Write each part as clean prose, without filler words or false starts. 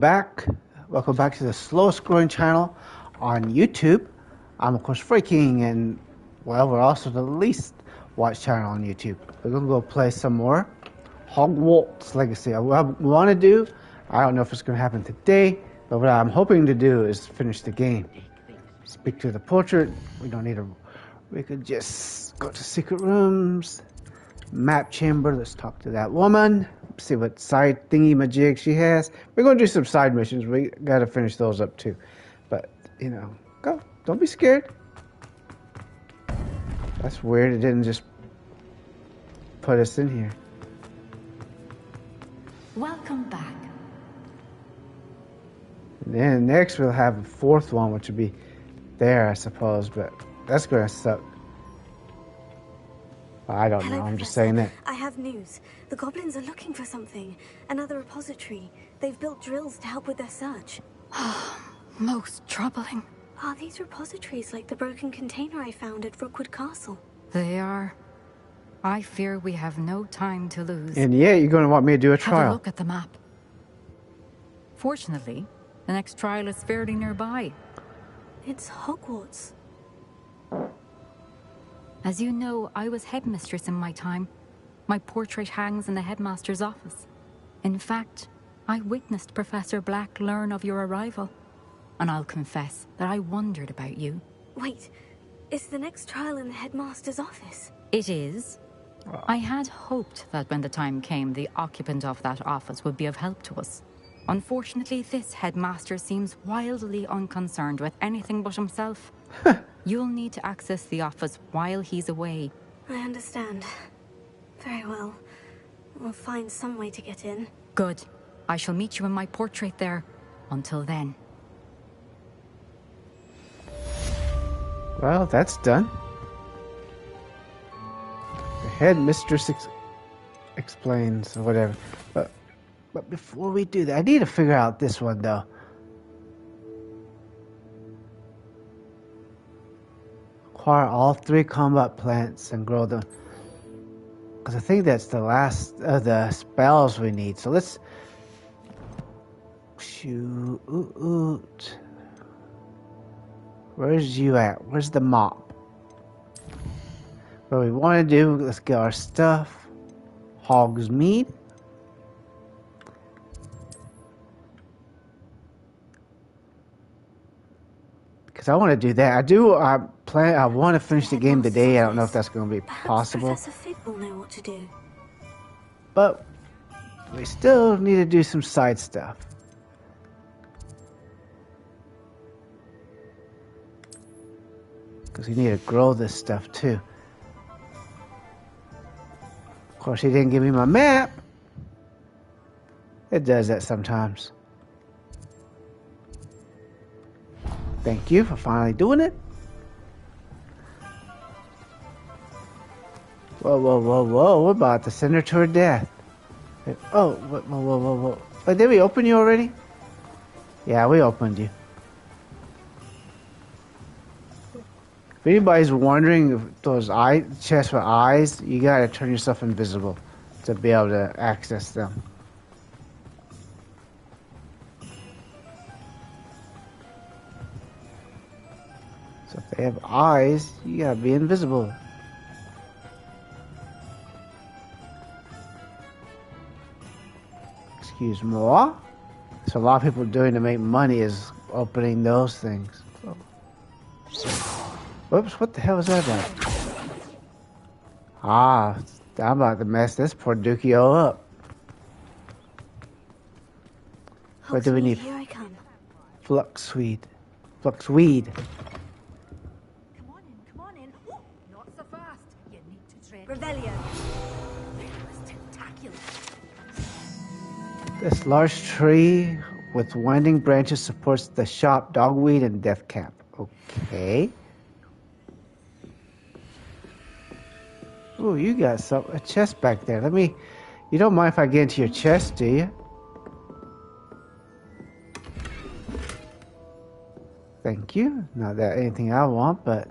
back. Welcome back to the slowest growing channel on YouTube. I'm of course Freaking, and well, we're also the least watched channel on YouTube. We're gonna go play some more Hogwarts Legacy. What I want to do, I don't know if it's gonna happen today, but what I'm hoping to do is finish the game. Speak to the portrait. We don't need a. We could just go to secret rooms, map chamber. Let's talk to that woman. See what side thingy majig she has. We're gonna do some side missions. We gotta finish those up too. But you know, go. Don't be scared. That's weird. It didn't just put us in here. Welcome back. And then next we'll have a fourth one, which would be there, I suppose. But that's gonna suck. I don't know. I'm just saying that. I have news. The goblins are looking for something. Another repository. They've built drills to help with their search. Most troubling. Are these repositories like the broken container I found at Rookwood Castle? They are. I fear we have no time to lose. And yeah, you're going to want me to do a trial. Have a look at the map. Fortunately, the next trial is fairly nearby. It's Hogwarts. As you know, I was headmistress in my time. My portrait hangs in the headmaster's office. In fact, I witnessed Professor Black learn of your arrival. And I'll confess that I wondered about you. Wait, is the next trial in the headmaster's office? It is. I had hoped that when the time came, the occupant of that office would be of help to us. Unfortunately, this headmaster seems wildly unconcerned with anything but himself. You'll need to access the office while he's away. I understand. Very well. We'll find some way to get in. Good. I shall meet you in my portrait there. Until then. Well, that's done. The headmistress explains or whatever. But before we do that, I need to figure out this one though. Acquire all 3 combat plants and grow them. Because I think that's the last of the spells we need. So let's shoot. Where's you at? Where's the mop? What we want to do, let's get our stuff. Hogsmeade. Because I want to do that. I want to finish the game today. I don't know if that's going to be possible. Professor Fig will know what to do. But we still need to do some side stuff. Because we need to grow this stuff too. Of course, he didn't give me my map. It does that sometimes. Thank you for finally doing it. Whoa. We're about to send her to her death. Oh, whoa. Wait, did we open you already? Yeah, we opened you. If anybody's wondering if those chests with eyes, you gotta turn yourself invisible to be able to access them. So if they have eyes, you gotta be invisible. Excuse moi. So a lot of people doing to make money is opening those things. Whoops, what the hell is that about? I'm about to mess this poor Dukio up. What do we need? Here I come. Fluxweed. Come on in. Ooh, not so fast. You need to tread. Revelio. That was spectacular. This large tree with winding branches supports the shop, dogweed, and death cap. Okay. Oh, you got a chest back there. You don't mind if I get into your chest, do you? Thank you. Not that anything I want, but...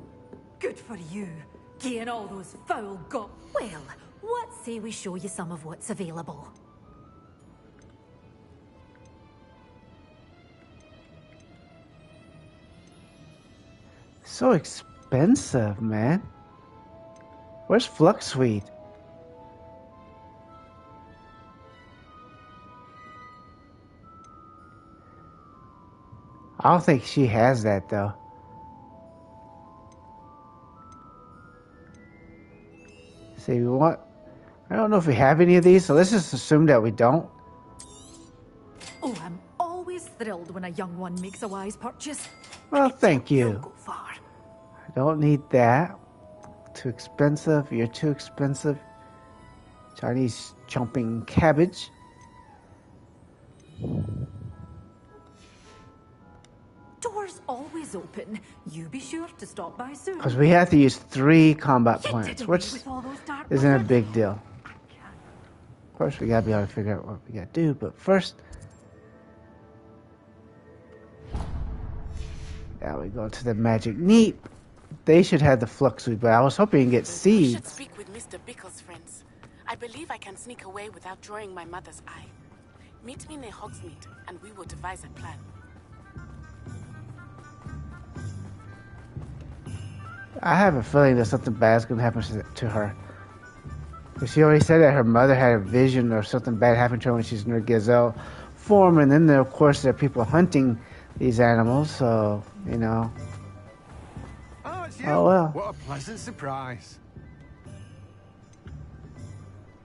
Good for you. Getting all those foul Well, what say we show you some of what's available? So expensive, man. Where's Fluxweed? I don't think she has that though. See, we want. I don't know if we have any of these, so let's just assume that we don't. Oh, I'm always thrilled when a young one makes a wise purchase. Well, thank You'll you. go far. I don't need that. Too expensive. You're too expensive. Chinese chomping cabbage. Doors always open. You be sure to stop by soon. Because we have to use 3 combat You points, did away which with all those dark isn't a wizards. big deal. Of course, we gotta be able to figure out what we gotta do, but first... Now we go to the magic neep. They should have the Fluxweed, but I was hoping to get I should seeds. speak with Mr. Bickle's friends. I believe I can sneak away without drawing my mother's eye. Meet me near Hogsmeade, and we will devise a plan. I have a feeling that something bad's gonna happen to her. Because she already said that her mother had a vision or something bad happened to her when she's in her gazelle form, and then there, of course, there are people hunting these animals, so, you know. Oh, it's you. Oh, well. What a pleasant surprise.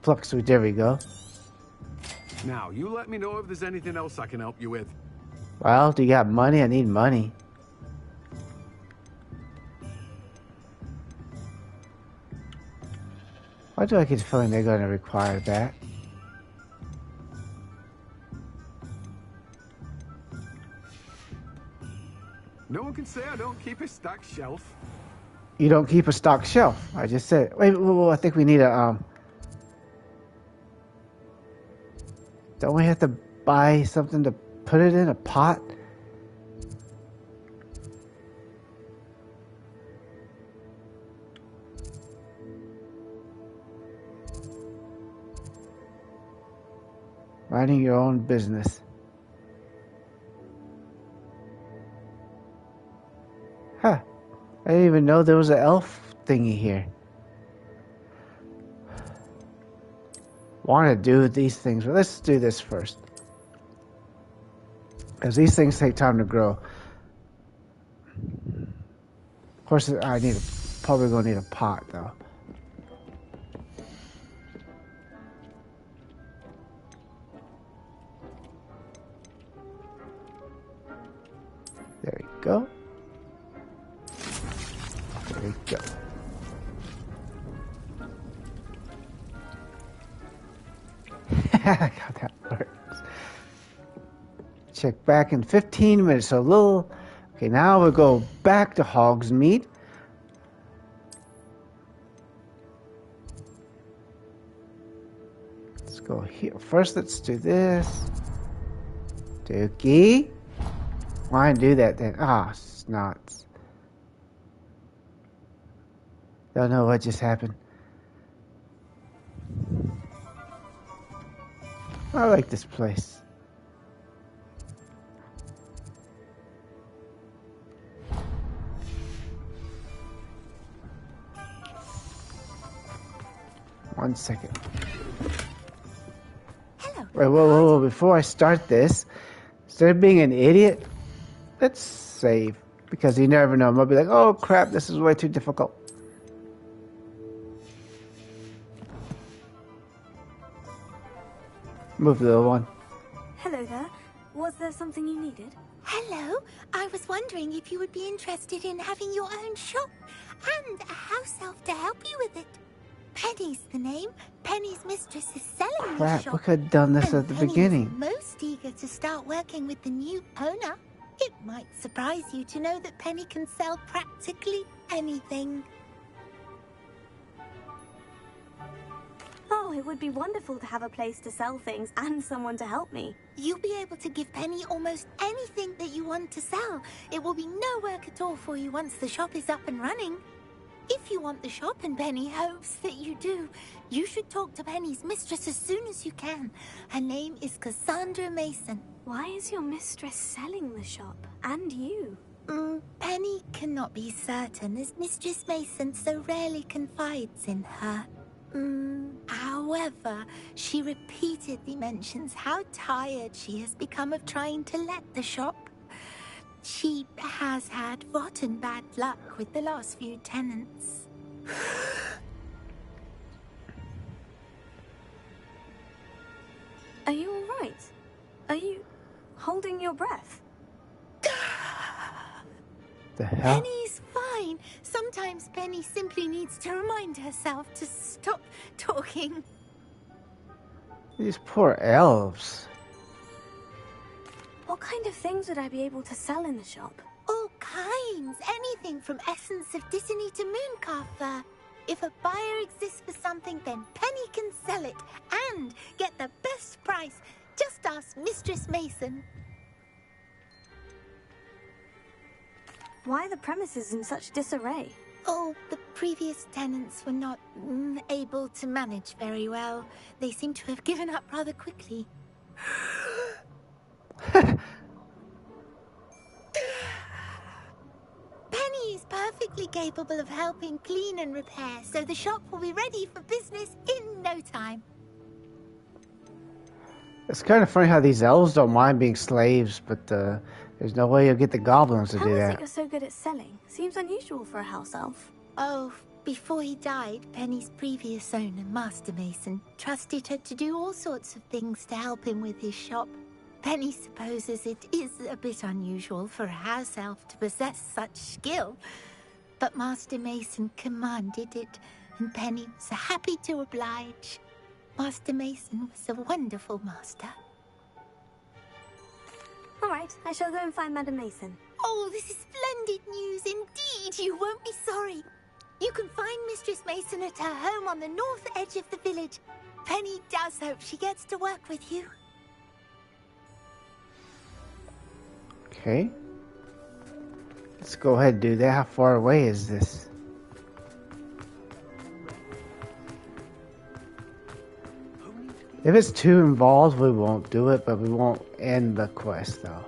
Fluxweed, there we go. Now, you let me know if there's anything else I can help you with. Well, do you got money? I need money. Why do I get the feeling they're going to require that? No one can say I don't keep a stacked shelf. You don't keep a stock shelf. I just said. Wait, I think we need a Don't we have to buy something to put it in a pot? Minding your own business. Huh. I didn't even know there was an elf thingy here. Want to do these things, but let's do this first. Because these things take time to grow. Of course, probably gonna need a pot though. There we go. There we go. How that works. Check back in 15 minutes. So a little. Okay, now we'll go back to Hogsmeade. Let's go here. First, let's do this. Dookie. Why do that then? Ah, snots. Don't know what just happened. I like this place. One second. Hello. Wait, whoa. Before I start this, instead of being an idiot, let's save. Because you never know. I might be like, oh crap, this is way too difficult. Move the little one. Hello there. Was there something you needed? Hello, I was wondering if you would be interested in having your own shop and a house elf to help you with it. Penny's the name. Penny's mistress is selling the Crap, shop. we could have done this and at the Penny beginning. is most eager to start working with the new owner. It might surprise you to know that Penny can sell practically anything. Oh, it would be wonderful to have a place to sell things and someone to help me. You'll be able to give Penny almost anything that you want to sell. It will be no work at all for you once the shop is up and running. If you want the shop and Penny hopes that you do, you should talk to Penny's mistress as soon as you can. Her name is Cassandra Mason. Why is your mistress selling the shop? And you? Penny cannot be certain as Mistress Mason so rarely confides in her. However, she repeatedly mentions how tired she has become of trying to let the shop. She has had rotten bad luck with the last few tenants. Are you all right? Are you holding your breath? The hell? Penny's fine. Sometimes Penny simply needs to remind herself to stop talking. These poor elves. What kind of things would I be able to sell in the shop? All kinds. Anything from essence of Disney to mooncalf fur. If a buyer exists for something, then Penny can sell it and get the best price. Just ask Mistress Mason. Why are the premises in such disarray? Oh, the previous tenants were not able to manage very well. They seem to have given up rather quickly. Penny is perfectly capable of helping clean and repair, so the shop will be ready for business in no time. It's kind of funny how these elves don't mind being slaves, but there's no way you'll get the goblins to How do is it that. you're so good at selling? Seems unusual for a house elf. Oh, before he died, Penny's previous owner, Master Mason, trusted her to do all sorts of things to help him with his shop. Penny supposes it is a bit unusual for a house elf to possess such skill, but Master Mason commanded it, and Penny was happy to oblige. Master Mason was a wonderful master. All right, I shall go and find Madam Mason. Oh, this is splendid news indeed. You won't be sorry. You can find Mistress Mason at her home on the north edge of the village. Penny does hope she gets to work with you. Okay. Let's go ahead and do that. How far away is this? If it's too involved, we won't do it, but we won't end the quest, though.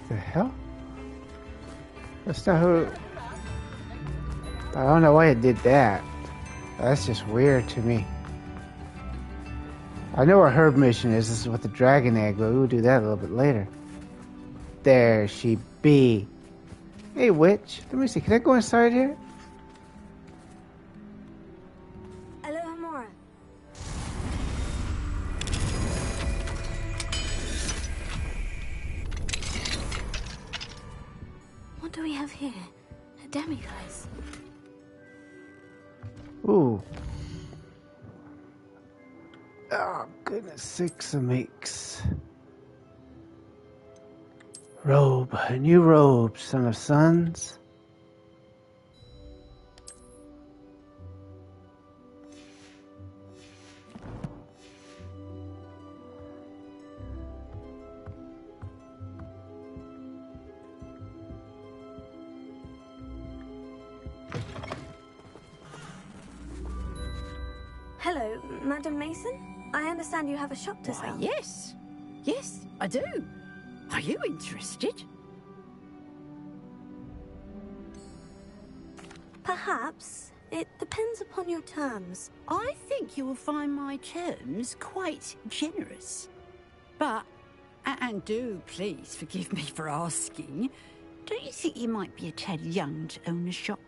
The hell? That's not who... I don't know why it did that. That's just weird to me. I know where her mission is. This is with the dragon egg, but we'll do that a little bit later. There she be. Hey, witch. Let me see. Can I go inside here? Aloha Mora. What do we have here? A demiguise. Ooh. Oh, goodness sakes a makes. Robe. A new robe, son of sons. Hello, Madam Mason. I understand you have a shop to sell. Yes. Yes, I do. Are you interested? Perhaps. It depends upon your terms. I think you will find my terms quite generous. But, and do please forgive me for asking, don't you think you might be a tad young to own a shop?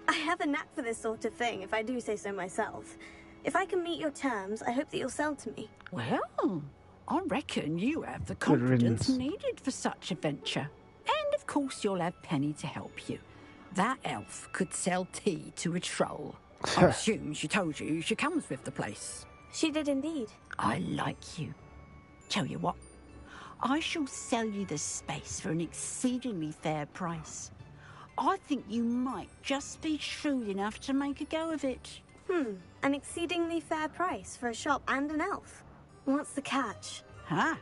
I have a knack for this sort of thing, if I do say so myself. If I can meet your terms, I hope that you'll sell to me. Well, I reckon you have the Good confidence riddance. needed for such a venture. And of course you'll have Penny to help you. That elf could sell tea to a troll. I assume she told you she comes with the place. She did indeed. I like you. Tell you what, I shall sell you the space for an exceedingly fair price. I think you might just be shrewd enough to make a go of it. An exceedingly fair price for a shop and an elf. What's the catch? Ha!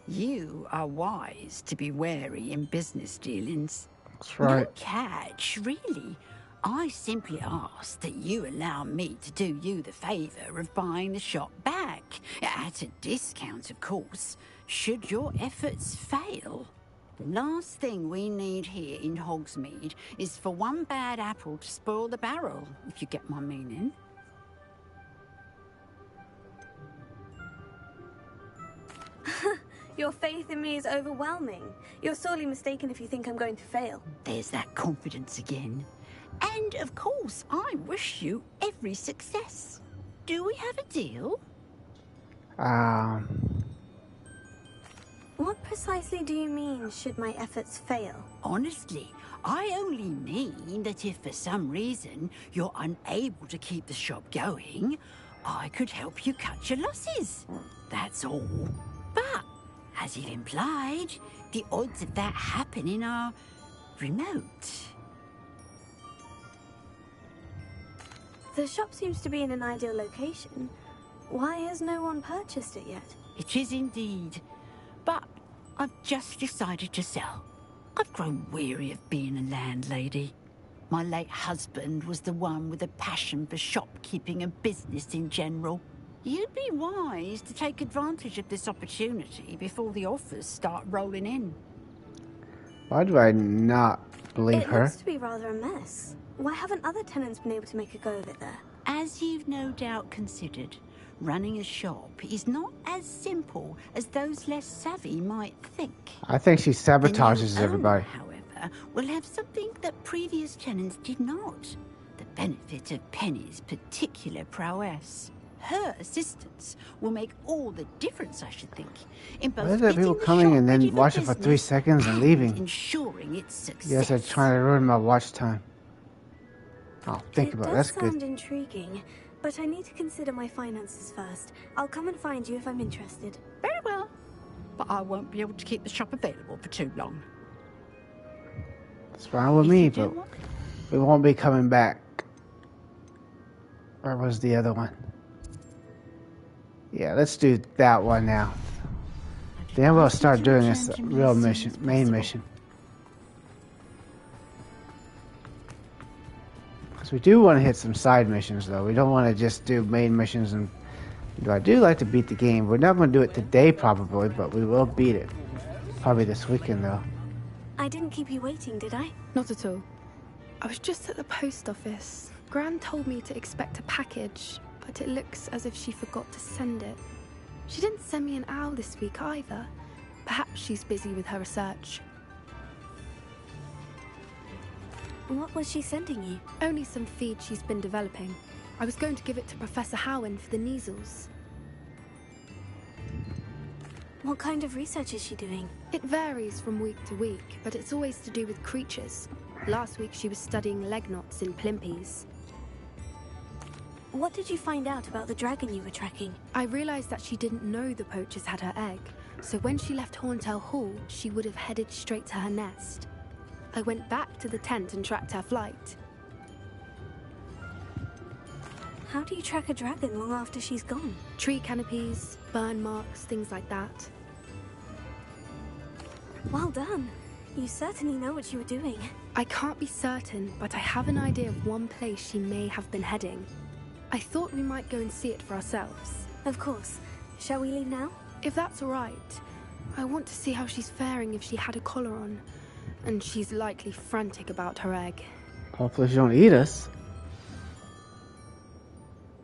You are wise to be wary in business dealings. That's right. No catch, really. I simply ask that you allow me to do you the favour of buying the shop back. At a discount, of course, should your efforts fail. The last thing we need here in Hogsmeade is for one bad apple to spoil the barrel, if you get my meaning. Your faith in me is overwhelming. You're sorely mistaken if you think I'm going to fail. There's that confidence again. And, of course, I wish you every success. Do we have a deal? What precisely do you mean, should my efforts fail? Honestly, I only mean that if for some reason you're unable to keep the shop going, I could help you cut your losses. That's all. But, as you've implied, the odds of that happening are remote. The shop seems to be in an ideal location. Why has no one purchased it yet? It is indeed. But I've just decided to sell. I've grown weary of being a landlady. My late husband was the one with a passion for shopkeeping and business in general. You'd be wise to take advantage of this opportunity before the offers start rolling in. Why do I not believe her? It looks to be rather a mess. Why haven't other tenants been able to make a go of it there? As you've no doubt considered, running a shop is not as simple as those less savvy might think. I think she sabotages The new everybody. owner, however, will have something that previous tenants did not. The benefit of Penny's particular prowess. Her assistance will make all the difference, I should think, in both Why is there people getting the coming shop and ready then for watching for 3 business seconds and leaving? ensuring its success. Yes, they're trying to ruin my watch time. Oh, think about it. That's It does sound good. intriguing, but I need to consider my finances first. I'll come and find you if I'm interested. Very well, but I won't be able to keep the shop available for too long. It's fine with If me, you do but want- we won't be coming back. Where was the other one? Yeah, let's do that one now. Then we'll start doing this real mission, main mission. Because we do want to hit some side missions, though. We don't want to just do main missions. And I do like to beat the game. We're not going to do it today, probably, but we will beat it. Probably this weekend, though. I didn't keep you waiting, did I? Not at all. I was just at the post office. Gran told me to expect a package, but it looks as if she forgot to send it. She didn't send me an owl this week either. Perhaps she's busy with her research. What was she sending you? Only some feed she's been developing. I was going to give it to Professor Howen for the measles. What kind of research is she doing? It varies from week to week, but it's always to do with creatures. Last week she was studying leg knots in plimpies. What did you find out about the dragon you were tracking? I realized that she didn't know the poachers had her egg, so when she left Horntail Hall, she would have headed straight to her nest. I went back to the tent and tracked her flight. How do you track a dragon long after she's gone? Tree canopies, burn marks, things like that. Well done. You certainly know what you were doing. I can't be certain, but I have an idea of one place she may have been heading. I thought we might go and see it for ourselves. Of course. Shall we leave now? If that's all right. I want to see how she's faring if she had a collar on. And she's likely frantic about her egg. Hopefully she don't eat us.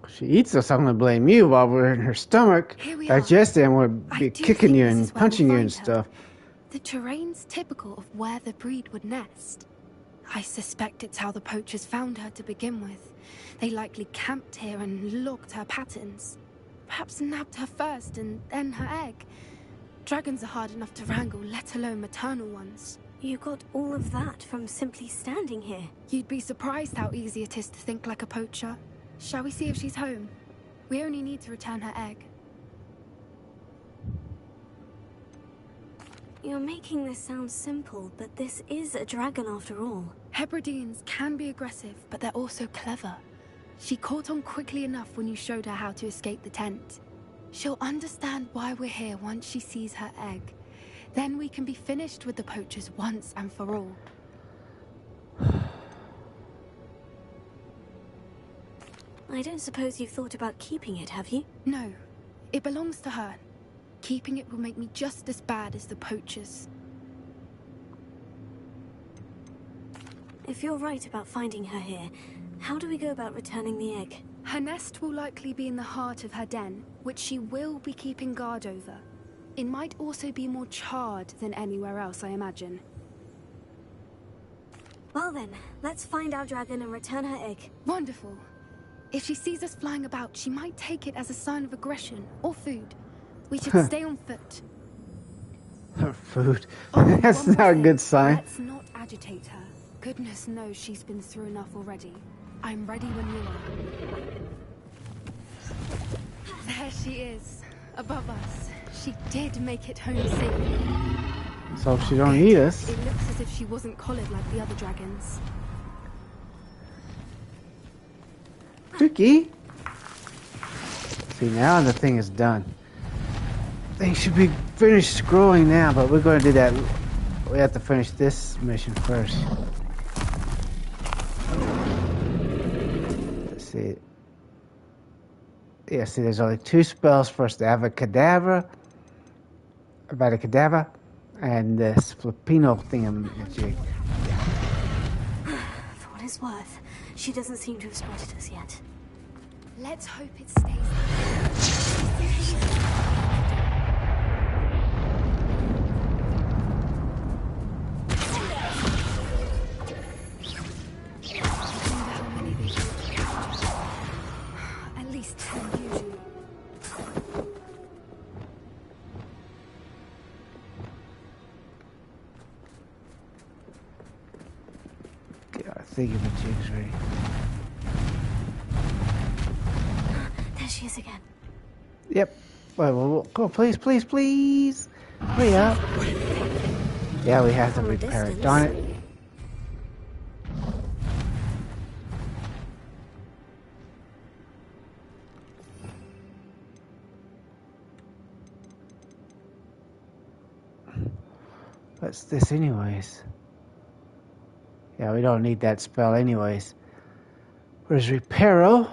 If she eats us, I'm going to blame you while we're in her stomach, Here we are. digesting, and we'll I be do kicking think you this and is where punching we'll you and find her. stuff. The terrain's typical of where the breed would nest. I suspect it's how the poachers found her to begin with. They likely camped here and logged her patterns. Perhaps nabbed her first and then her egg. Dragons are hard enough to wrangle, let alone maternal ones. You got all of that from simply standing here. You'd be surprised how easy it is to think like a poacher. Shall we see if she's home? We only need to return her egg. You're making this sound simple, but this is a dragon after all. Hebrideans can be aggressive, but they're also clever. She caught on quickly enough when you showed her how to escape the tent. She'll understand why we're here once she sees her egg. Then we can be finished with the poachers once and for all. I don't suppose you've thought about keeping it, have you? No, it belongs to her. Keeping it will make me just as bad as the poachers. If you're right about finding her here, how do we go about returning the egg? Her nest will likely be in the heart of her den, which she will be keeping guard over. It might also be more charred than anywhere else, I imagine. Well then, let's find our dragon and return her egg. Wonderful. If she sees us flying about, she might take it as a sign of aggression or food. We should stay on foot. Food. That's not a good sign. Let's not agitate her. Goodness knows she's been through enough already. I'm ready when you are. There she is, above us. She did make it home safely. So if she don't eat us. It looks as if she wasn't collared like the other dragons. Tricky. See, now the thing is done. They should be finished scrolling now, but we're going to do that. We have to finish this mission first. Let's see. Yeah, see, there's only 2 spells for us to have: a cadaver, and this Filipino thingamajig. For what it's worth, she doesn't seem to have spotted us yet. Let's hope it stays. At least 10 usually. I think the jig's ready. There she is again. Yep. Well, come on, please, please, please. Hurry up. Yeah, we have to From a repair it. distance. Darn it. What's this anyways? Yeah, we don't need that spell anyways. Where's Reparo?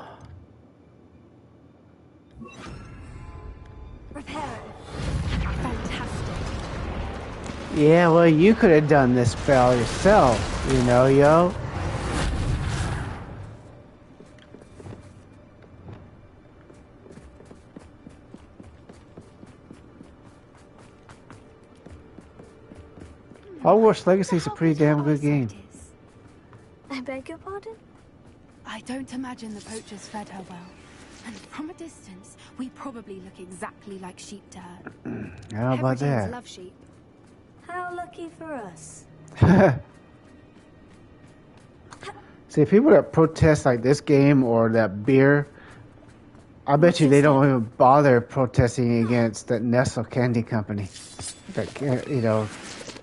Fantastic. Yeah, well, you could have done this spell yourself, you know, yo. Hogwarts Legacy is a pretty damn good game. I beg your pardon? I don't imagine the poachers fed her well. And from a distance, we probably look exactly like sheep to her. How about Hebrideans that? love sheep. How lucky for us. See, people that protest like this game or that beer, I bet you they don't even bother protesting against that Nestle Candy Company. That, you know,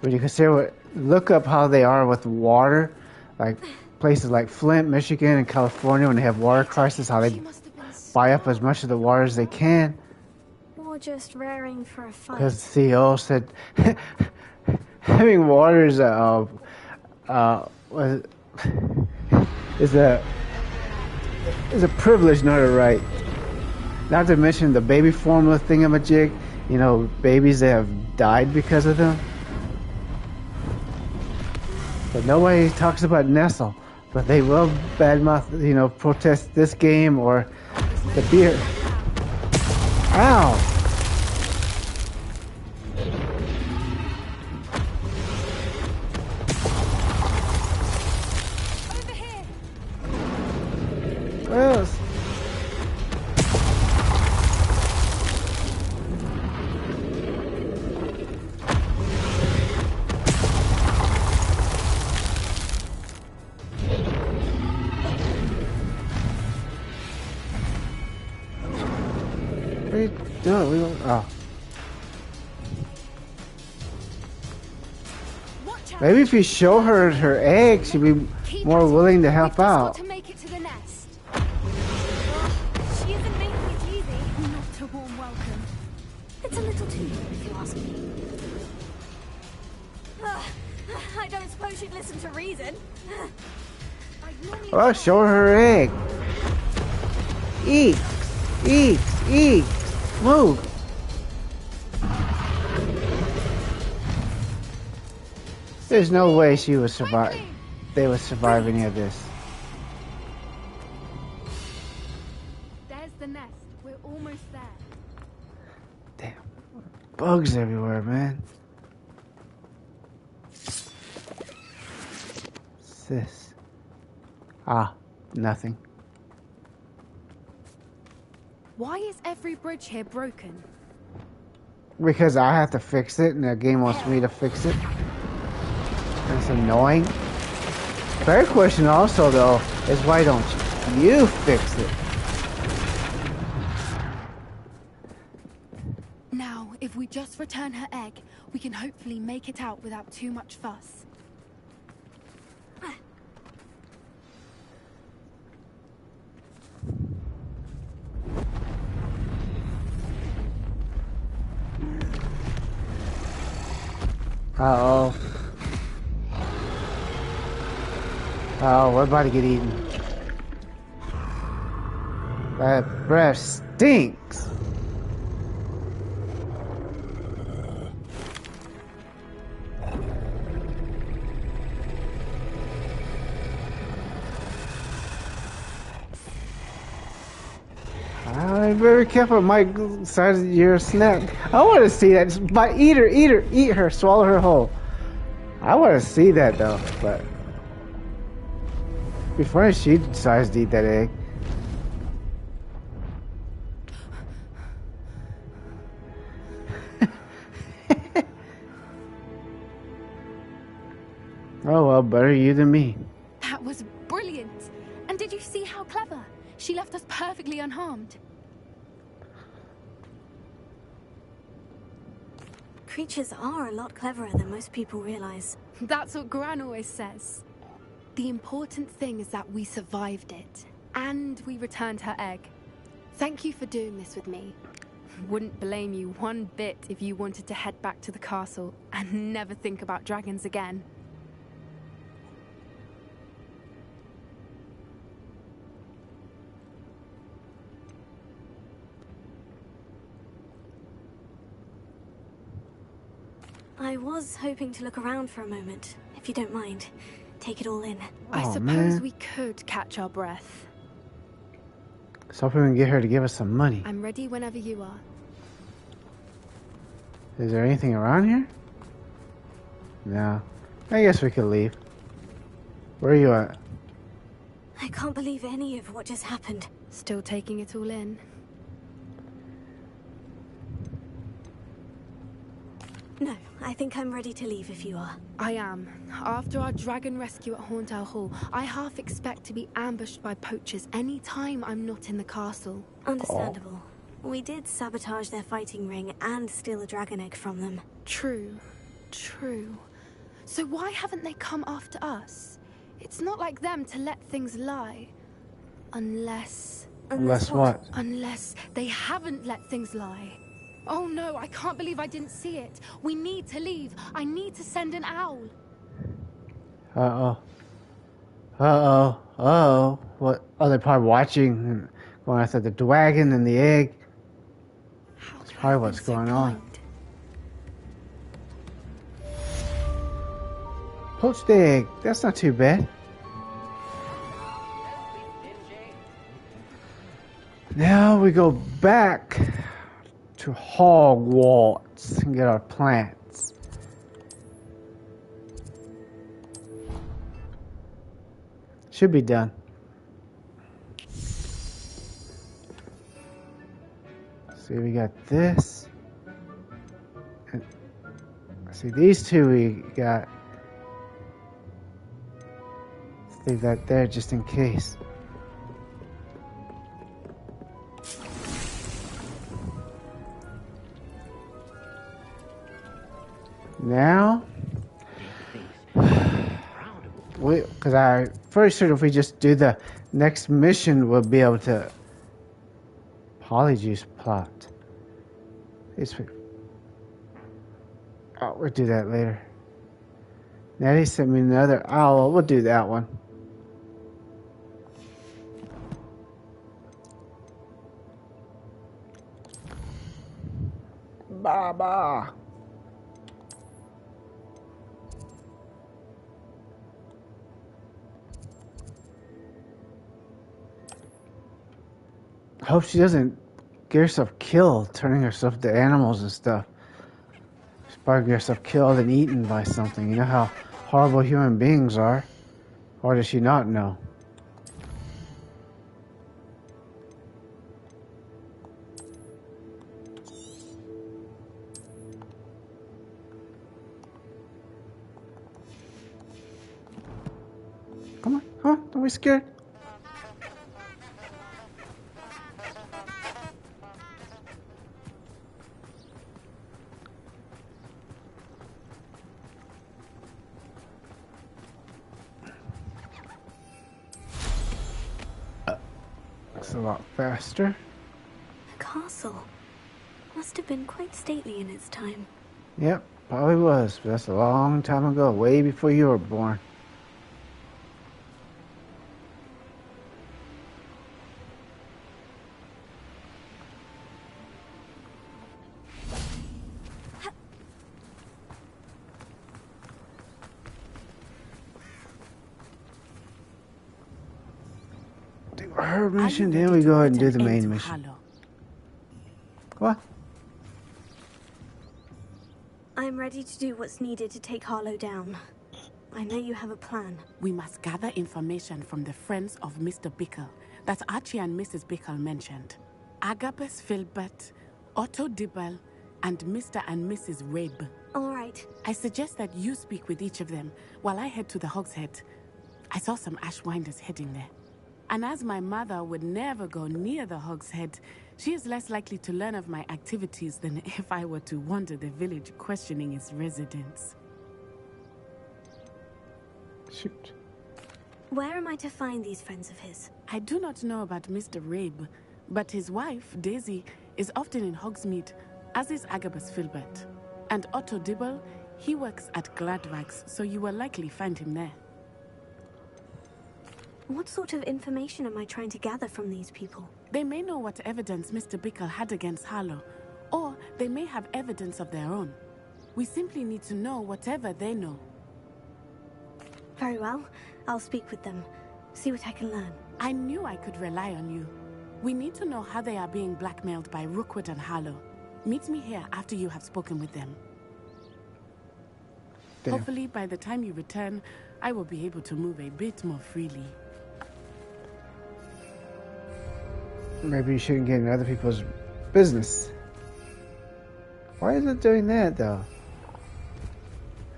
when you consider what, look up how they are with water, like places like Flint, Michigan, and California, when they have water crisis, how they buy up as much of the water as they can. Or just raring for a fight. Because the CEO said having water is a privilege, not a right. Not to mention the baby formula thingamajig. You know, babies that have died because of them. But nobody talks about Nestle. But they will badmouth, you know, protest this game or the beer. Ow! Over here. Yes. What are you doing? We don't, oh. Maybe if you show her her egg, she'd be more willing to help out. To make it to the nest. She isn't making it easy. Not a warm welcome. welcome. It's a little too, if you ask me. I don't suppose she'd listen to reason. Oh, show her egg. Eat, eat, eat. Move. There's no way she would survive. They would survive any of this. There's the nest. We're almost there. Damn. Bugs everywhere, man. What's this? Ah, nothing. Why is every bridge here broken? Because I have to fix it and the game wants me to fix it. That's annoying. Fair question also though is why don't you fix it? Now, if we just return her egg, we can hopefully make it out without too much fuss. Uh-oh. Oh, we're about to get eaten. That breath stinks. I'm very careful. My size of your snack. I want to see that. Just eat her, eat her, swallow her whole. I want to see that though, but it'd be funny if she decides to eat that egg. Oh well, better you than me. That was brilliant. And did you see how clever? She left us perfectly unharmed. Creatures are a lot cleverer than most people realize. That's what Gran always says. The important thing is that we survived it. And we returned her egg. Thank you for doing this with me. Wouldn't blame you one bit if you wanted to head back to the castle and never think about dragons again. I was hoping to look around for a moment, if you don't mind. Take it all in. I suppose we could catch our breath. So if we can get her to give us some money. I'm ready whenever you are. Is there anything around here? No. I guess we could leave. Where are you at? I can't believe any of what just happened. Still taking it all in. No, I think I'm ready to leave if you are. I am. After our dragon rescue at Hauntow Hall, I half expect to be ambushed by poachers any time I'm not in the castle. Understandable. We did sabotage their fighting ring and steal a dragon egg from them. True. True. So why haven't they come after us? It's not like them to let things lie. Unless what? Unless they haven't let things lie. Oh no, I can't believe I didn't see it. We need to leave. I need to send an owl. Uh-oh. Uh-oh. Uh-oh. What? Oh, they're probably watching and going after the dragon and the egg. That's probably what's going on. Poached egg. That's not too bad. Now we go back to Hogwarts and get our plants. Should be done. See, we got this. And see, these two we got. Leave that there just in case. Now, because I'm pretty sure if we just do the next mission, we'll be able to polyjuice plot. Oh, we'll do that later. Natty sent me another. Oh, well, we'll do that one. Baba. Hope she doesn't get herself killed, turning herself into animals and stuff. She's probably get herself killed and eaten by something. You know how horrible human beings are? Or does she not know? Come on, don't be scared. It's a lot faster. The castle must have been quite stately in its time. Yep, probably was, but that's a long time ago, way before you were born. Do her mission, then we go ahead and do the main mission. What? I'm ready to do what's needed to take Harlow down. I know you have a plan. We must gather information from the friends of Mr. Bickle that Archie and Mrs. Bickle mentioned. Agabus Filbert, Otto Dibble, and Mr. and Mrs. Rabe. All right. I suggest that you speak with each of them while I head to the Hogshead. I saw some Ashwinders heading there. And as my mother would never go near the Hogshead, she is less likely to learn of my activities than if I were to wander the village questioning its residents. Shoot. Where am I to find these friends of his? I do not know about Mr. Rabe, but his wife, Daisy, is often in Hogsmeade, as is Agabus Filbert. And Otto Dibble, he works at Gladwax, so you will likely find him there. What sort of information am I trying to gather from these people? They may know what evidence Mr. Bickle had against Harlow, or they may have evidence of their own. We simply need to know whatever they know. Very well. I'll speak with them. See what I can learn. I knew I could rely on you. We need to know how they are being blackmailed by Rookwood and Harlow. Meet me here after you have spoken with them. Damn. Hopefully, by the time you return, I will be able to move a bit more freely. Maybe you shouldn't get in other people's business. Why is it doing that, though?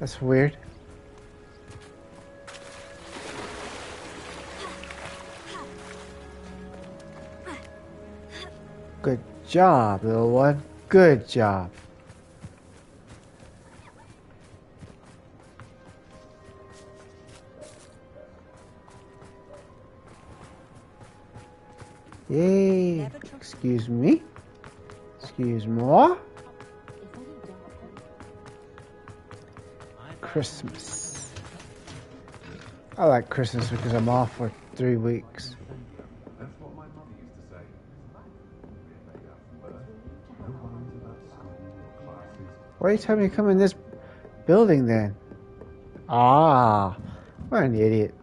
That's weird. Good job, little one. Good job. Yay. Excuse me. Excuse moi. Christmas. I like Christmas because I'm off for 3 weeks. Why are you telling me to come in this building then? Ah, what an idiot.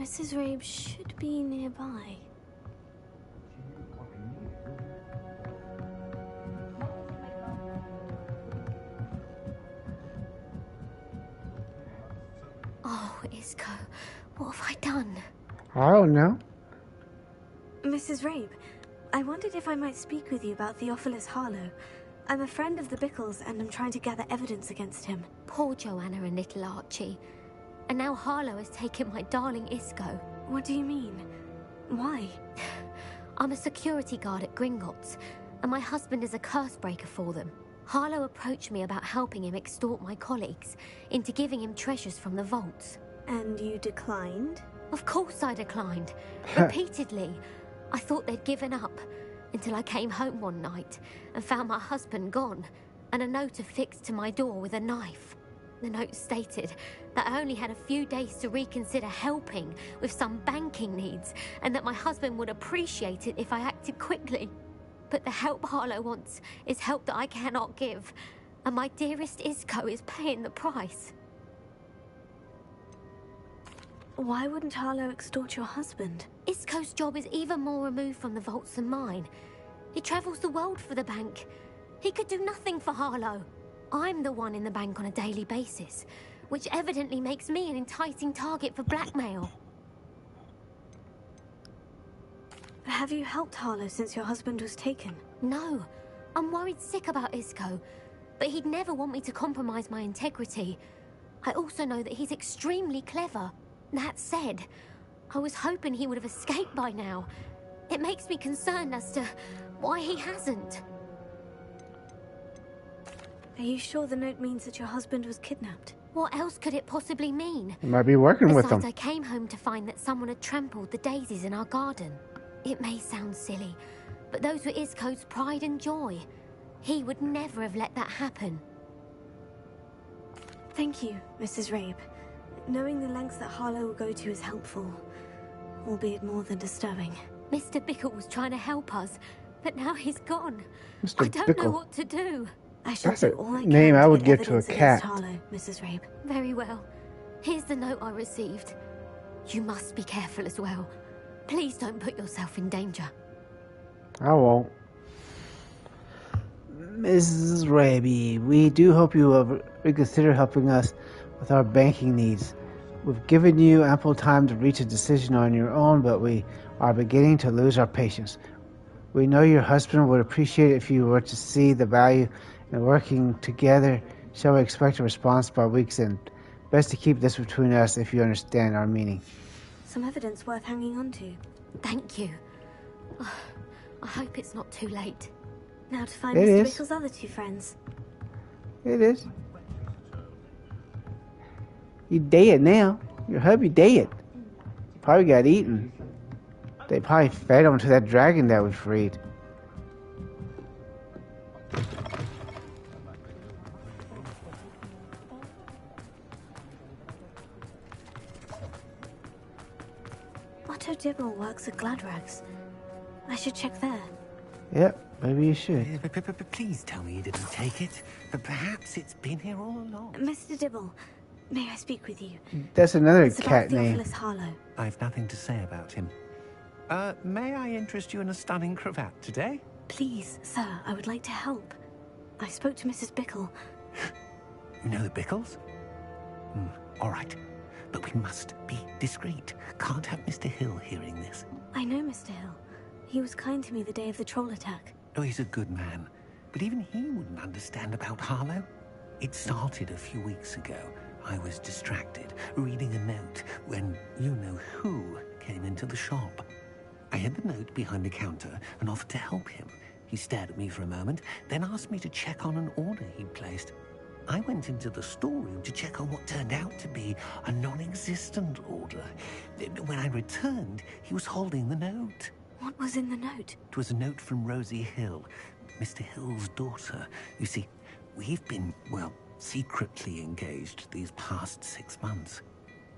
Mrs. Rabe should be nearby. Oh, Isco, what have I done? I don't know. Mrs. Rabe, I wondered if I might speak with you about Theophilus Harlow. I'm a friend of the Bickles and I'm trying to gather evidence against him. Poor Joanna and little Archie. And now Harlow has taken my darling Isco. What do you mean? Why? I'm a security guard at Gringotts, and my husband is a curse breaker for them. Harlow approached me about helping him extort my colleagues into giving him treasures from the vaults. And you declined? Of course I declined. Repeatedly. I thought they'd given up. until I came home one night and found my husband gone and a note affixed to my door with a knife. The note stated that I only had a few days to reconsider helping with some banking needs and that my husband would appreciate it if I acted quickly. But the help Harlow wants is help that I cannot give, and my dearest Isco is paying the price. Why wouldn't Harlow extort your husband? Isco's job is even more removed from the vaults than mine. He travels the world for the bank. He could do nothing for Harlow. I'm the one in the bank on a daily basis, which evidently makes me an enticing target for blackmail. Have you helped Harlow since your husband was taken? No. I'm worried sick about Isco, but he'd never want me to compromise my integrity. I also know that he's extremely clever. That said, I was hoping he would have escaped by now. It makes me concerned as to why he hasn't. Are you sure the note means that your husband was kidnapped? What else could it possibly mean? You might be working with them. Besides, I came home to find that someone had trampled the daisies in our garden. It may sound silly, but those were Isco's pride and joy. He would never have let that happen. Thank you, Mrs. Rabe. Knowing the lengths that Harlow will go to is helpful, albeit more than disturbing. Mr. Bickle was trying to help us, but now he's gone. Mr. I don't know what to do. I shall That's do a all I name can I to would get give to a evidence cat. against Harlow, Mrs. Rabe. Very well. Here's the note I received. You must be careful as well. Please don't put yourself in danger. I won't. Mrs. Raby, we do hope you will reconsider helping us with our banking needs. We've given you ample time to reach a decision on your own, but we are beginning to lose our patience. We know your husband would appreciate it if you were to see the value in working together. Shall we expect a response by week's end? Best to keep this between us if you understand our meaning. Some evidence worth hanging on to. Thank you. I hope it's not too late. Now to find It Mr. is. Bickle's other two friends. It is. You dead now. Your hubby dead. Probably got eaten. They probably fed him to that dragon that we freed. Otto Dibble works at Gladrags. I should check there. Yep, maybe you should. Please tell me you didn't take it. But perhaps it's been here all along. Mr. Dibble, may I speak with you? That's another It's cat about name. Theophilus Harlow. I've nothing to say about him. May I interest you in a stunning cravat today? Please, sir, I would like to help. I spoke to Mrs. Bickle. You know the Bickles? All right. But we must be discreet. Can't have Mr. Hill hearing this. I know Mr. Hill. He was kind to me the day of the troll attack. Oh, he's a good man. But even he wouldn't understand about Harlow. It started a few weeks ago. I was distracted, reading a note, when you-know-who came into the shop. I hid the note behind the counter and offered to help him. He stared at me for a moment, then asked me to check on an order he'd placed. I went into the storeroom to check on what turned out to be a non-existent order. When I returned, he was holding the note. What was in the note? It was a note from Rosie Hill, Mr. Hill's daughter. You see, we've been, well, secretly engaged these past 6 months.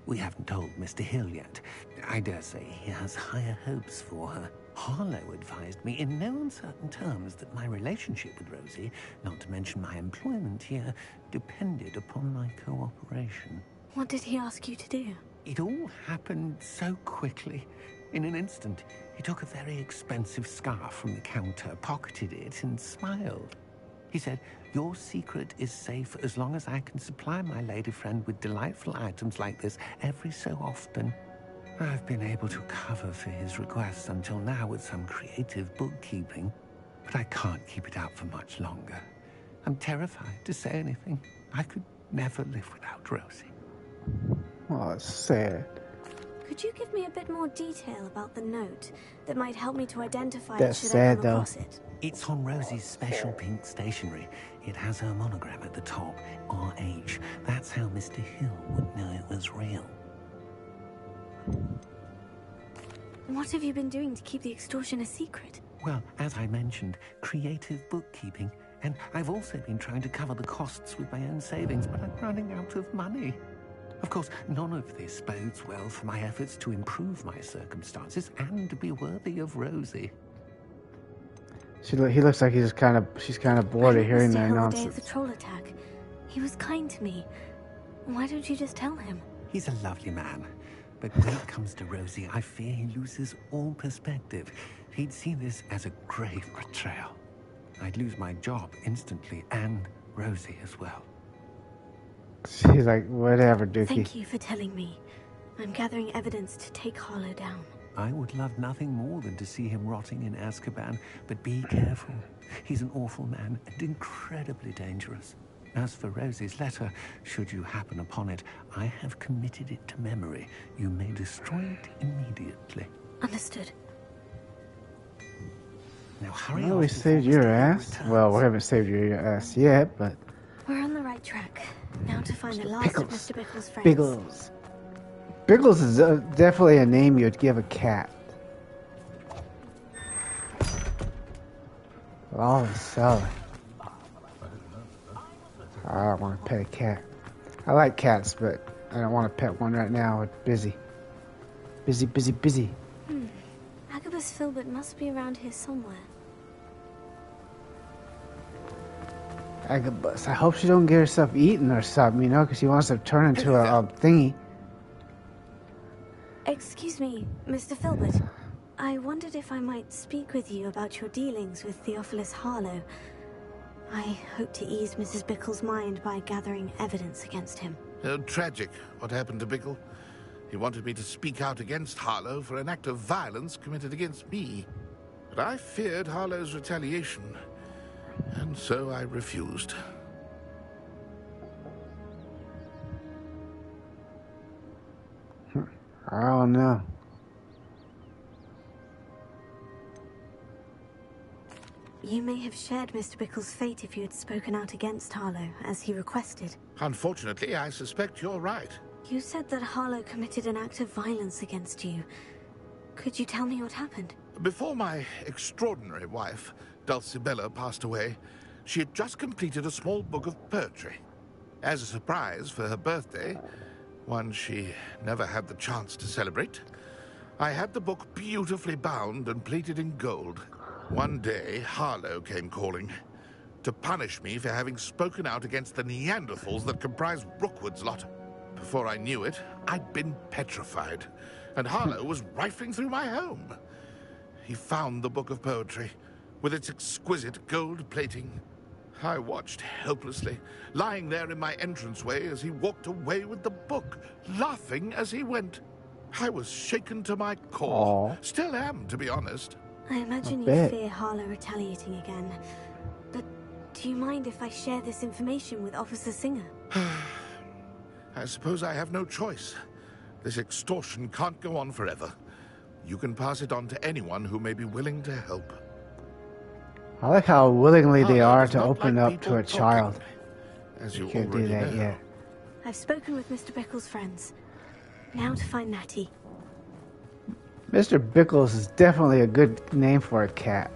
We haven't told Mr. Hill yet. I dare say he has higher hopes for her. Harlow advised me in no uncertain terms that my relationship with Rosie, not to mention my employment here, depended upon my cooperation. What did he ask you to do? It all happened so quickly. In an instant, he took a very expensive scarf from the counter, pocketed it, and smiled. He said, "Your secret is safe as long as I can supply my lady friend with delightful items like this every so often." I've been able to cover for his requests until now with some creative bookkeeping, but I can't keep it out for much longer. I'm terrified to say anything. I could never live without Rosie. Oh, it's sad. Could you give me a bit more detail about the note that might help me to identify That's it should sad, I come though. across it? It's on Rosie's special pink stationery. It has her monogram at the top, RH. That's how Mr. Hill would know it was real. What have you been doing to keep the extortion a secret? Well, as I mentioned, creative bookkeeping. And I've also been trying to cover the costs with my own savings, but I'm running out of money. Of course, none of this bodes well for my efforts to improve my circumstances and be worthy of Rosie. He looks like she's kind of bored of hearing that The day nonsense. of the troll attack. He was kind to me. Why don't you just tell him? He's a lovely man. But when it comes to Rosie, I fear he loses all perspective. He'd see this as a grave betrayal. I'd lose my job instantly, and Rosie as well. She's like, whatever, Dookie. Thank you for telling me. I'm gathering evidence to take Harlow down. I would love nothing more than to see him rotting in Azkaban, but be careful. He's an awful man and incredibly dangerous. As for Rosie's letter, should you happen upon it, I have committed it to memory. You may destroy it immediately. Understood. Now hurry Well, off we saved your ass. Well, we haven't saved your ass yet, but... We're on the right track. Now to find the last of Mr. Bickle's friends. Biggles. Biggles is definitely a name you'd give a cat. Oh, it's selling. I don't want to pet a cat. I like cats, but I don't want to pet one right now. It's busy. Busy. Agabus Filbert must be around here somewhere. Agabus. I hope she don't get herself eaten or something, you know, because she wants to turn into a thingy. Excuse me, Mr. Filbert. I wondered if I might speak with you about your dealings with Theophilus Harlow. I hope to ease Mrs. Bickle's mind by gathering evidence against him. Tragic, what happened to Bickle. He wanted me to speak out against Harlow for an act of violence committed against me. But I feared Harlow's retaliation, and so I refused. I don't know. You may have shared Mr. Bickle's fate if you had spoken out against Harlow, as he requested. Unfortunately, I suspect you're right. You said that Harlow committed an act of violence against you. Could you tell me what happened? Before my extraordinary wife, Dulcibella, passed away, she had just completed a small book of poetry. As a surprise for her birthday, one she never had the chance to celebrate, I had the book beautifully bound and plated in gold. One day, Harlow came calling to punish me for having spoken out against the Neanderthals that comprise Rookwood's lot. Before I knew it, I'd been petrified, and Harlow was rifling through my home. He found the book of poetry, with its exquisite gold plating. I watched helplessly, lying there in my entranceway as he walked away with the book, laughing as he went. I was shaken to my core. Aww. Still am, to be honest. I imagine you fear Harlow retaliating again. But do you mind if I share this information with Officer Singer? I suppose I have no choice. This extortion can't go on forever. You can pass it on to anyone who may be willing to help. I like how willingly they Harlow are does to not open like up to a people child. talking, as you can't do already that know. yet. I've spoken with Mr. Bickle's friends. Now to find Natty. Mr. Bickles is definitely a good name for a cat.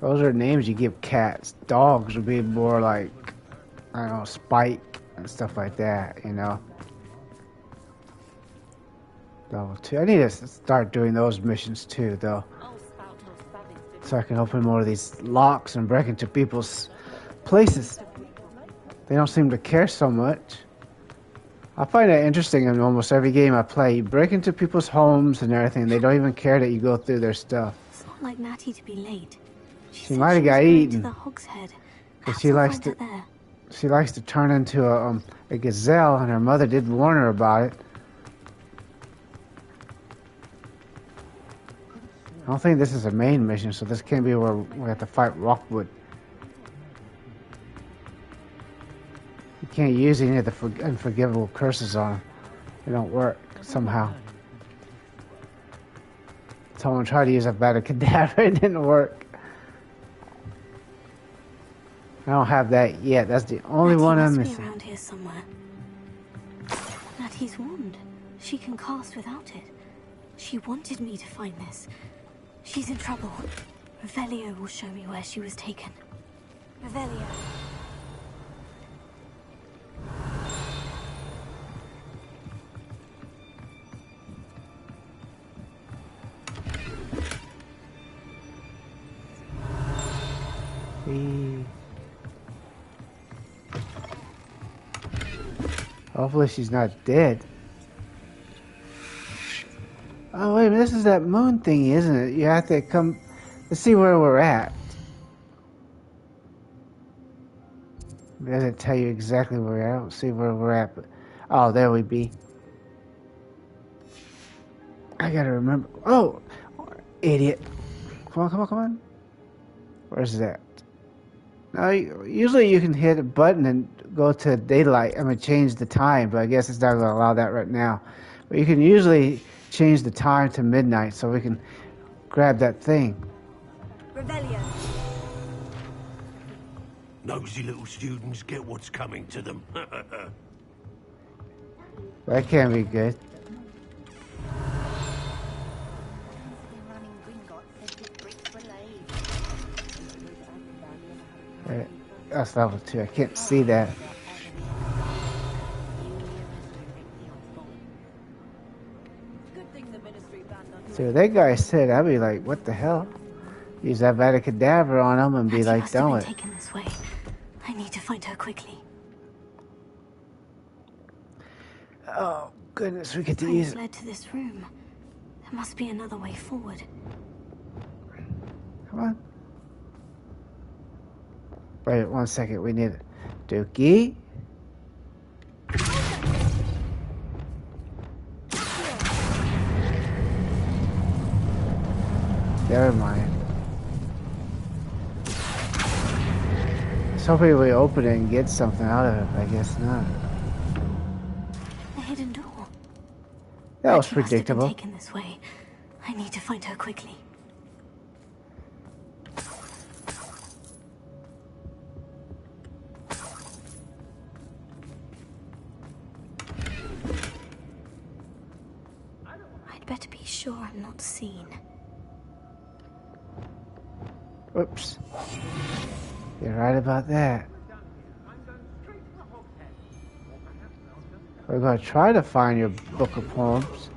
Those are names you give cats. Dogs would be more like, I don't know, Spike and stuff like that, you know. Level 2. I need to start doing those missions too, though. So I can open more of these locks and break into people's places. They don't seem to care so much. I find that interesting in almost every game I play. You break into people's homes and everything. They don't even care that you go through their stuff. It's not like Natty to be late. She might have got eaten. The Hogshead. But she likes to. She likes to turn into a gazelle, and her mother did warn her about it. I don't think this is a main mission, so this can't be where we have to fight Rookwood. You can't use any of the unforgivable curses on them. They don't work somehow. Someone tried to use a Vada Cadaver, it didn't work. I don't have that yet. That's the only one I'm missing. Around here somewhere. Natty He's wand. She can cast without it. She wanted me to find this. She's in trouble. Revelio will show me where she was taken. Revelio. Hopefully she's not dead. Oh wait a minute, this is that moon thingy, isn't it? You have to come... Let's see where we're at. It doesn't tell you exactly where we're at. Let's see where we're at. But... Oh, there we be. I gotta remember... Oh! Idiot. Come on, come on, come on. Where's that? Now, usually you can hit a button and go to daylight. I'm going to change the time, but I guess it's not going to allow that right now. But you can usually change the time to midnight so we can grab that thing. Revelio. Nosy little students get what's coming to them. That can't be good. That's level 2. I can't see that. See what that guy said, I'd be like, what the hell? Use that Cadaver on him and be Hattie like, must have don't been it? taken this way. I need to find her quickly. Oh, goodness, we get to Prince use it. led to this room. There must be another way forward. Come on. Wait 1 second, we need it. Dookie. Never mind. I was hoping we open it and get something out of it, but I guess not. The hidden door. That was Hattie must have been predictable. taken this way. I need to find her quickly. I'd better be sure I'm not seen. Oops. You're right about that. We're going to try to find your book of poems.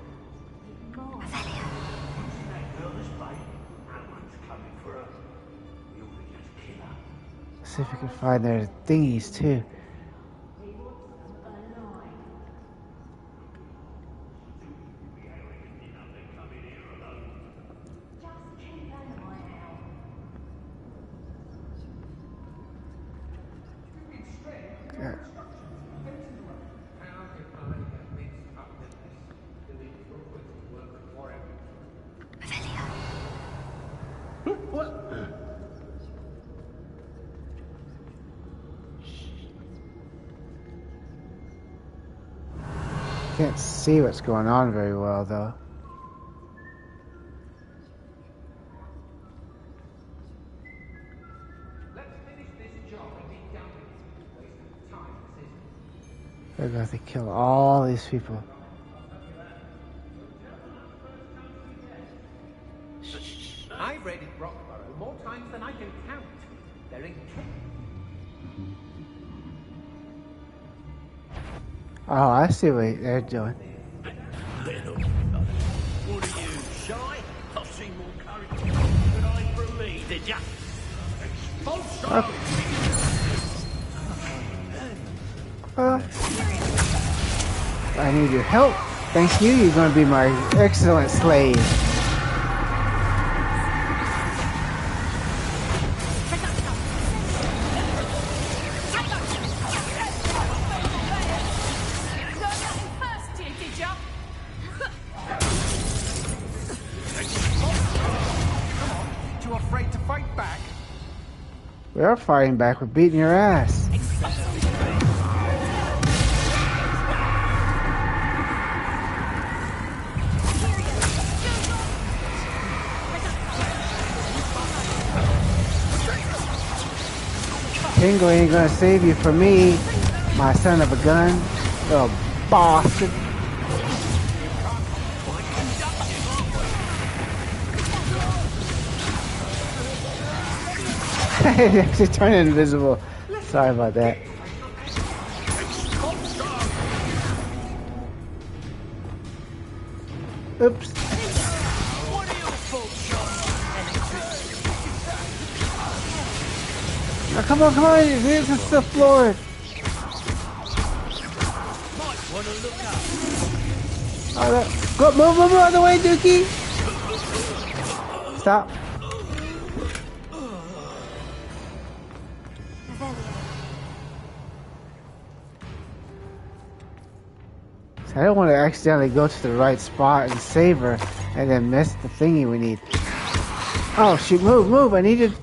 See if we can find their thingies too. Can't see what's going on very well though. They're going to have to kill all these people. I've raided Rockborough more times than I can count. They're in. Oh, I see what they're doing. What are you, shy? I've seen more courage than I from me, did ya? Expulsion! I need your help. Thank you. You're going to be my excellent slave. Too afraid to fight back? We are fighting back. We're beating your ass. Tingle ain't gonna save you from me, my son of a gun, little bastard. It actually turned invisible. Sorry about that. Oops. Oh, come on, this is the floor. Oh, go, move out of the way, Dookie. Stop. I don't want to accidentally go to the right spot and save her and then miss the thingy we need. Oh shoot, move, I needed...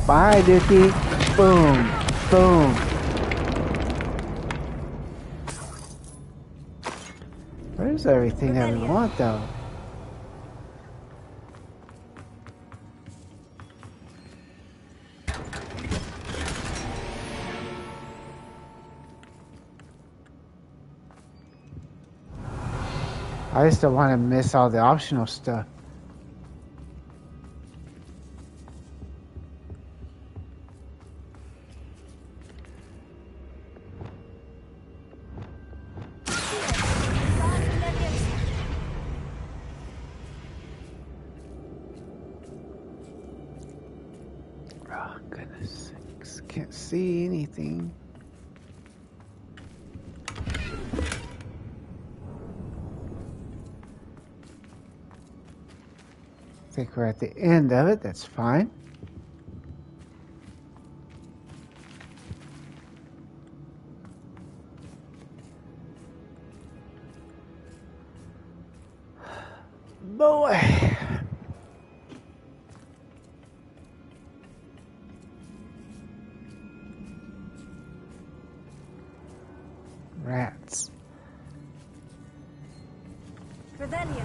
Bye, Dookie. Boom, boom. Where's everything that we want, though? I just don't want to miss all the optional stuff. Oh, goodness sakes. Can't see anything. I think we're at the end of it. That's fine. Boy. Rats. Revelio.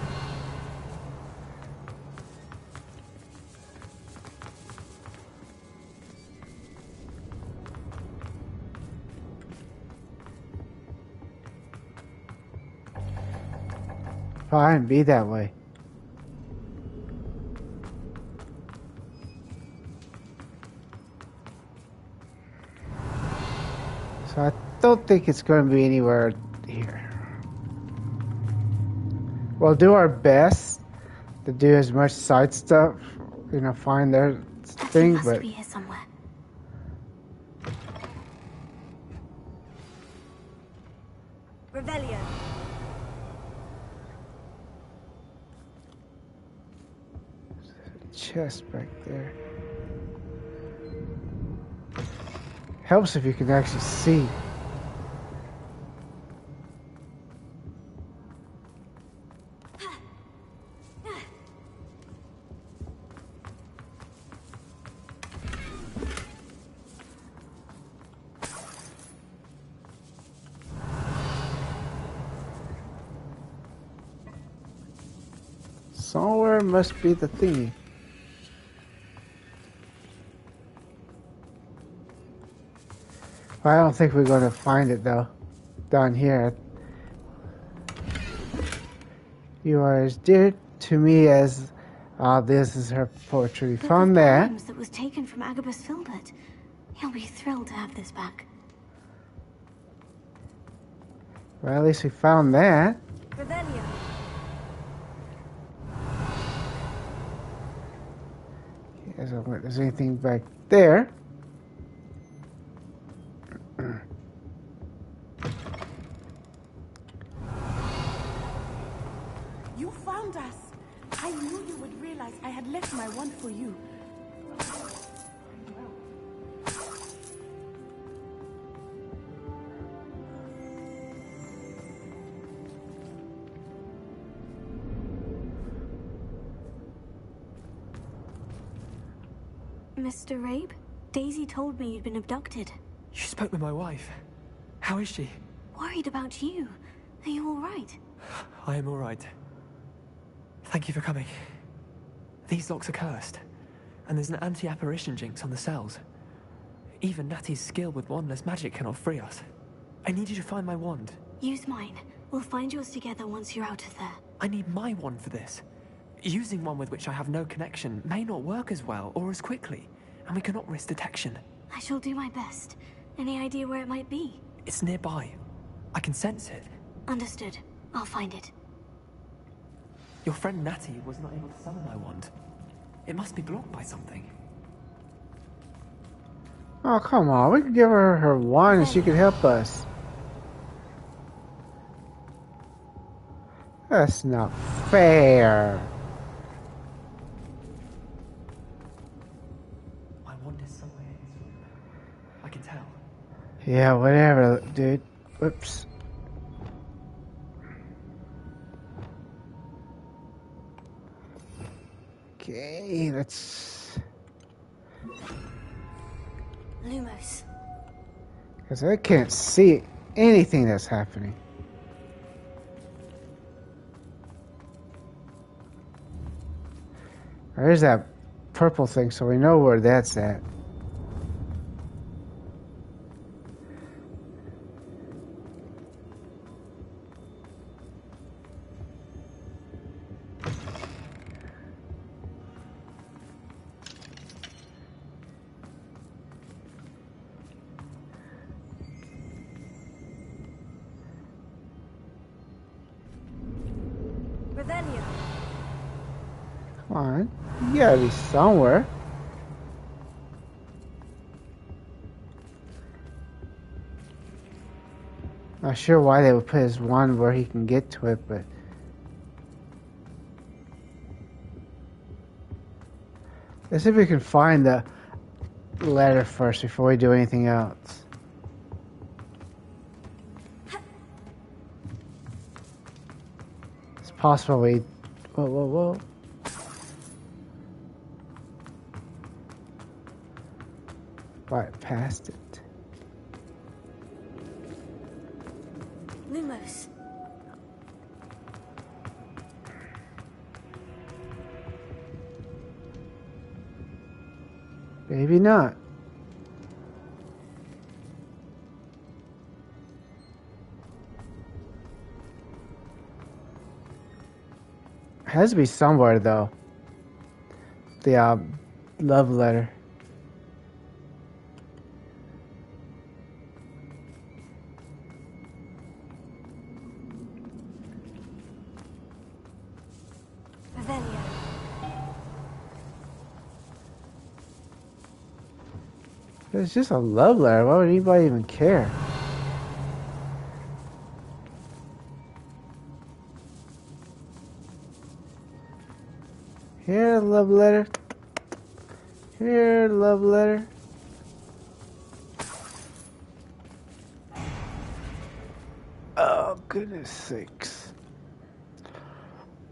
Fine, be that way. So I don't think it's going to be anywhere here. We'll do our best to do as much side stuff, you know, find their thing, must but be here somewhere. Revelio. Chest back there. Helps if you can actually see. Somewhere must be the thingy. I don't think we're going to find it though. Down here. You are as dear to me as this is her poetry. We found that. That was taken from Agabus Filbert. He'll be thrilled to have this back. Well, at least we found that. Revelio. Yes, I don't think there's anything back there. You found us. I knew you would realize I had left my wand for you. Mr. Rabe, Daisy told me you'd been abducted. You spoke with my wife. How is she? Worried about you. Are you all right? I am all right. Thank you for coming. These locks are cursed. And there's an anti-apparition jinx on the cells. Even Natty's skill with wandless magic cannot free us. I need you to find my wand. Use mine. We'll find yours together once you're out of there. I need my wand for this. Using one with which I have no connection may not work as well or as quickly, and we cannot risk detection. I shall do my best. Any idea where it might be? It's nearby. I can sense it. Understood. I'll find it. Your friend Natty was not able to summon my wand. It must be blocked by something. Oh, come on. We could give her her wand and she could help us. That's not fair. My wand is somewhere in this room. I can tell. Yeah, whatever, dude. Whoops. Okay, let's... Lumos. Because I can't see anything that's happening. There's that purple thing, so we know where that's at. Revelio. Come on. You gotta be somewhere. Not sure why they would put his wand where he can get to it, but... Let's see if we can find the letter first before we do anything else. It's possible we... Whoa, whoa, whoa. Right past it. Lumos. Maybe not. It has to be somewhere though. The love letter. It's just a love letter. Why would anybody even care? Here, love letter. Here, love letter. Oh, goodness sakes.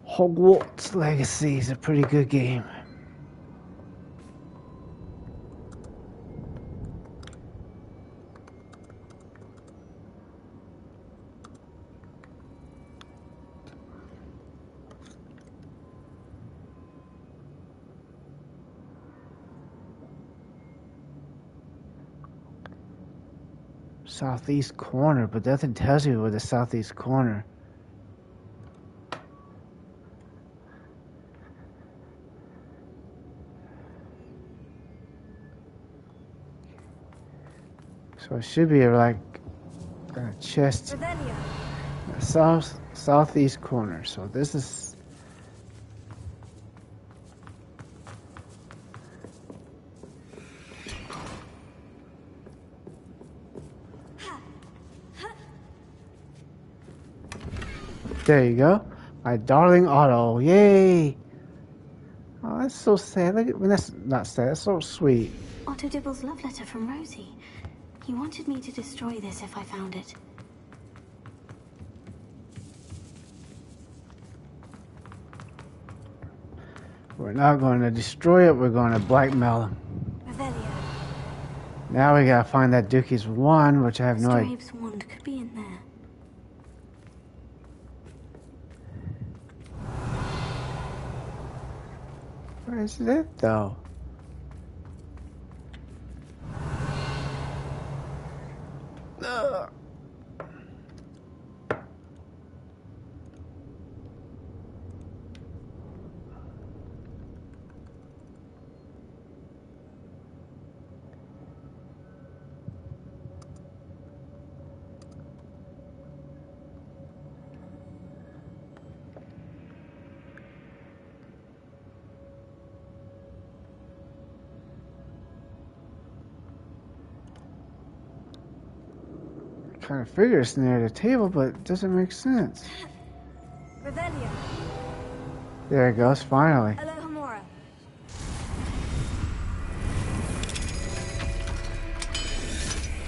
Hogwarts Legacy is a pretty good game. Southeast corner, but nothing tells you where the southeast corner. So it should be like a chest. Southeast corner. So this is. There you go. My darling Otto. Yay! Oh, that's so sad. Look at, well, that's not sad. That's so sweet. Otto Dibble's love letter from Rosie. He wanted me to destroy this if I found it. We're not going to destroy it. We're going to blackmail him. Revelio. Now we gotta find that Dookie's wand, which I have no idea. Strabe's wand could be in there. Where is it though? Kind of figure it's near the table, but it doesn't make sense. Revelio. There it goes, finally. Alohomora.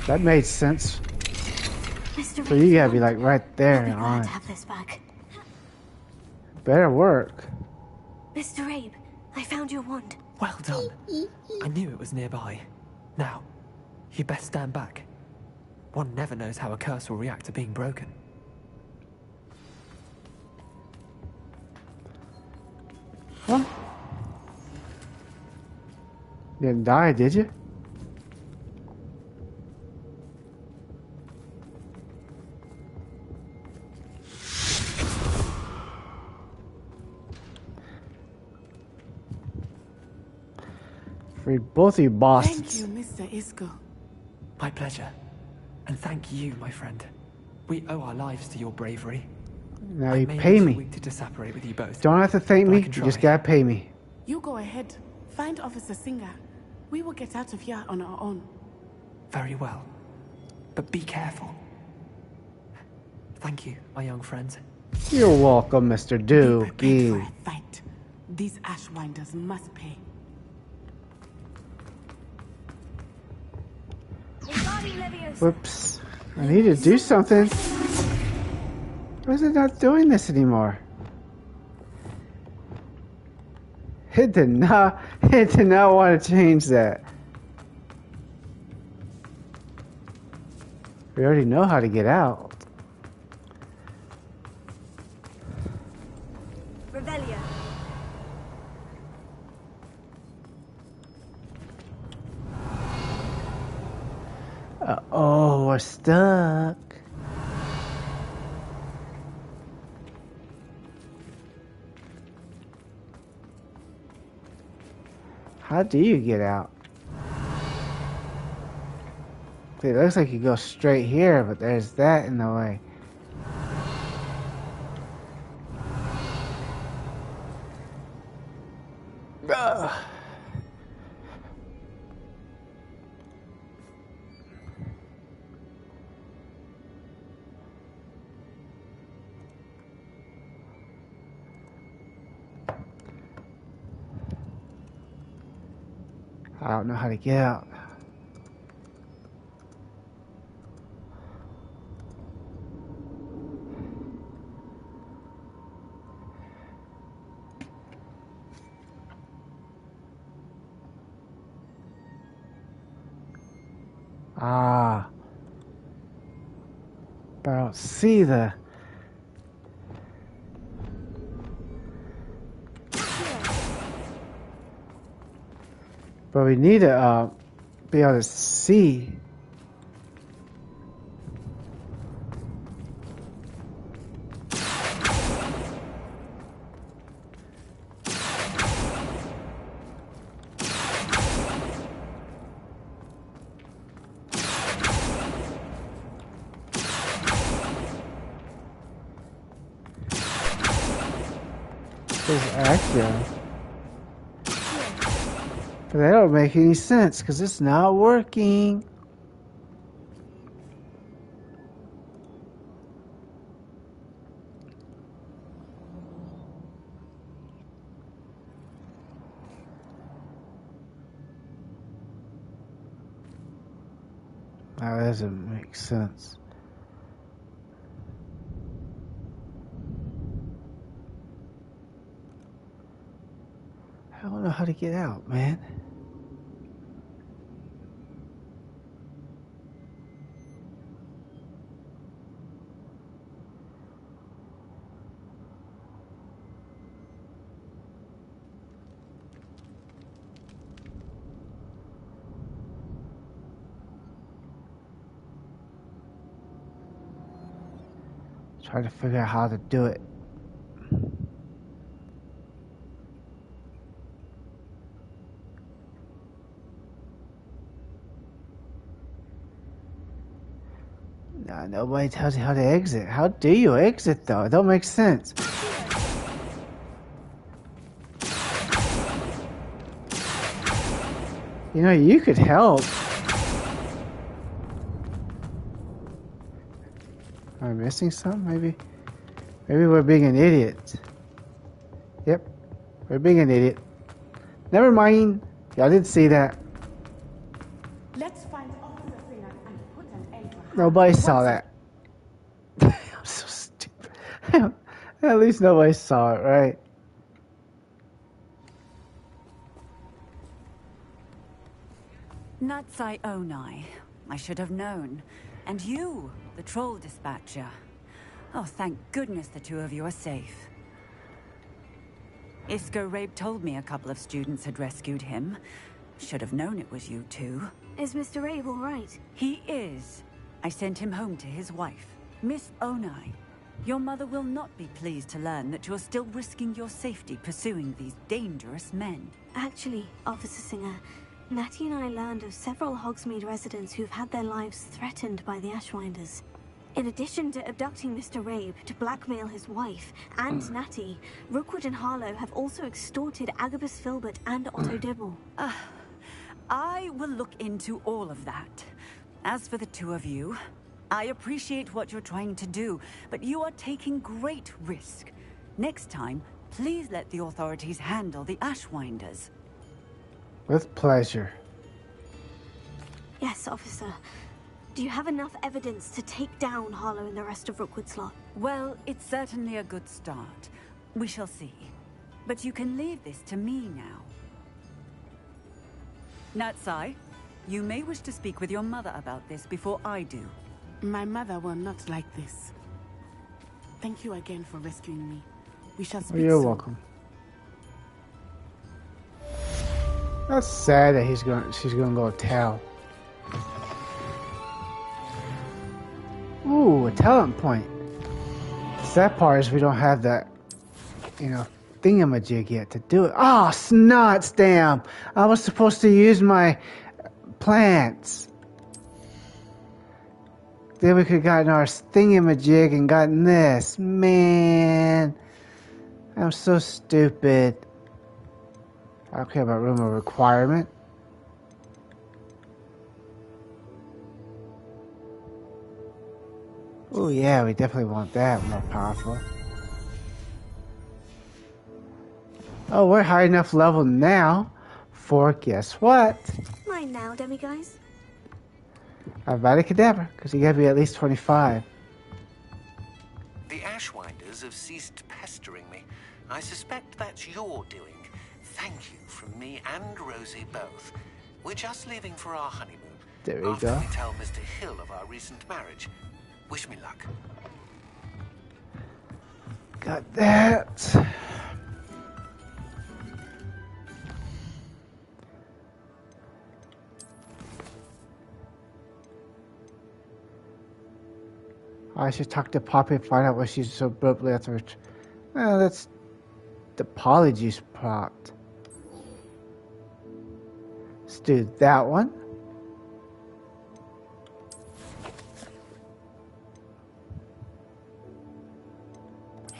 That made sense. Mr. So you gotta be like right there I'll be and glad on. to have this back. Better work. Mr. Abe, I found your wand. Well done. I knew it was nearby. Now, you best stand back. One never knows how a curse will react to being broken. Huh? Didn't die, did you? Freed both of you bastards. Thank you, Mr. Isco. My pleasure. And thank you, my friend. We owe our lives to your bravery. Now I you may pay be me. too weak to separate with you both. Don't have to thank but I me, can you just try. gotta pay me. You go ahead. Find Officer Singer. We will get out of here on our own. Very well. But be careful. Thank you, my young friends. You're welcome, Mr. Dookie. Fight. These Ashwinders must pay. Whoops. I need to do something. Why is it not doing this anymore? It did not want to change that. We already know how to get out. Revelio. Oh, we're stuck. How do you get out? It looks like you go straight here, but there's that in the way. Ugh. I don't know how to get out. Ah. But I don't see the... But we need to be able to see. It's accurate. But that don't make any sense because it's not working. That doesn't make sense. I don't know how to get out, man. Try to figure out how to do it. Nah, nobody tells you how to exit. How do you exit though? It don't make sense. You know, you could help. Am I missing something? Maybe we're being an idiot. Yep, we're being an idiot. Never mind. Y'all didn't see that. Let's find Officer Singer and put an end to her. Nobody saw that. I'm so stupid. At least nobody saw it, right? Natsai Onai. I should have known. And you, the troll dispatcher. Oh, thank goodness the two of you are safe. Isco Rabe told me a couple of students had rescued him. Should have known it was you two. Is Mr. Rabe all right? He is. I sent him home to his wife. Miss Onai, your mother will not be pleased to learn that you're still risking your safety pursuing these dangerous men. Actually, Officer Singer, Natty and I learned of several Hogsmeade residents who've had their lives threatened by the Ashwinders. In addition to abducting Mr. Rabe to blackmail his wife and Natty, Rookwood and Harlow have also extorted Agabus Filbert and Otto Dibble. I will look into all of that. As for the two of you, I appreciate what you're trying to do, but you are taking great risk. Next time, please let the authorities handle the Ashwinders. With pleasure. Yes, officer. Do you have enough evidence to take down Harlow and the rest of Rookwood's lot? Well, it's certainly a good start. We shall see. But you can leave this to me now. Natsai, you may wish to speak with your mother about this before I do. My mother will not like this. Thank you again for rescuing me. We shall speak You're soon. welcome. That's sad that she's gonna go tell. Ooh, a talent point. The sad part is we don't have that, thingamajig yet to do it. Oh, snots, damn! I was supposed to use my plants. Then we could have gotten our thingamajig and gotten this. Man, I'm so stupid. I don't care about room of requirement. Oh yeah, we definitely want that more powerful. Oh, we're high enough level now for guess what? Mine now, demiguys. Avada Kedavra, because you gotta be at least 25. The Ashwinders have ceased pestering me. I suspect that's your doing. Thank you from me and Rosie both. We're just leaving for our honeymoon. There we After go. we tell Mr. Hill of our recent marriage. Wish me luck. Got that. I should talk to Poppy and find out why she's so abruptly after. That's the Polyjuice plot. Let's do that one.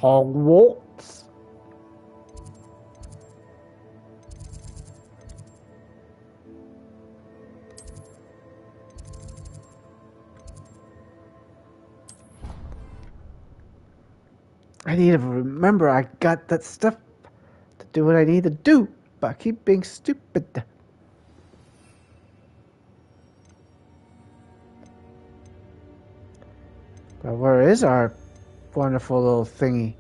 Hogwarts. I need to remember I got that stuff to do what I need to do, but I keep being stupid. But where is our wonderful little thingy?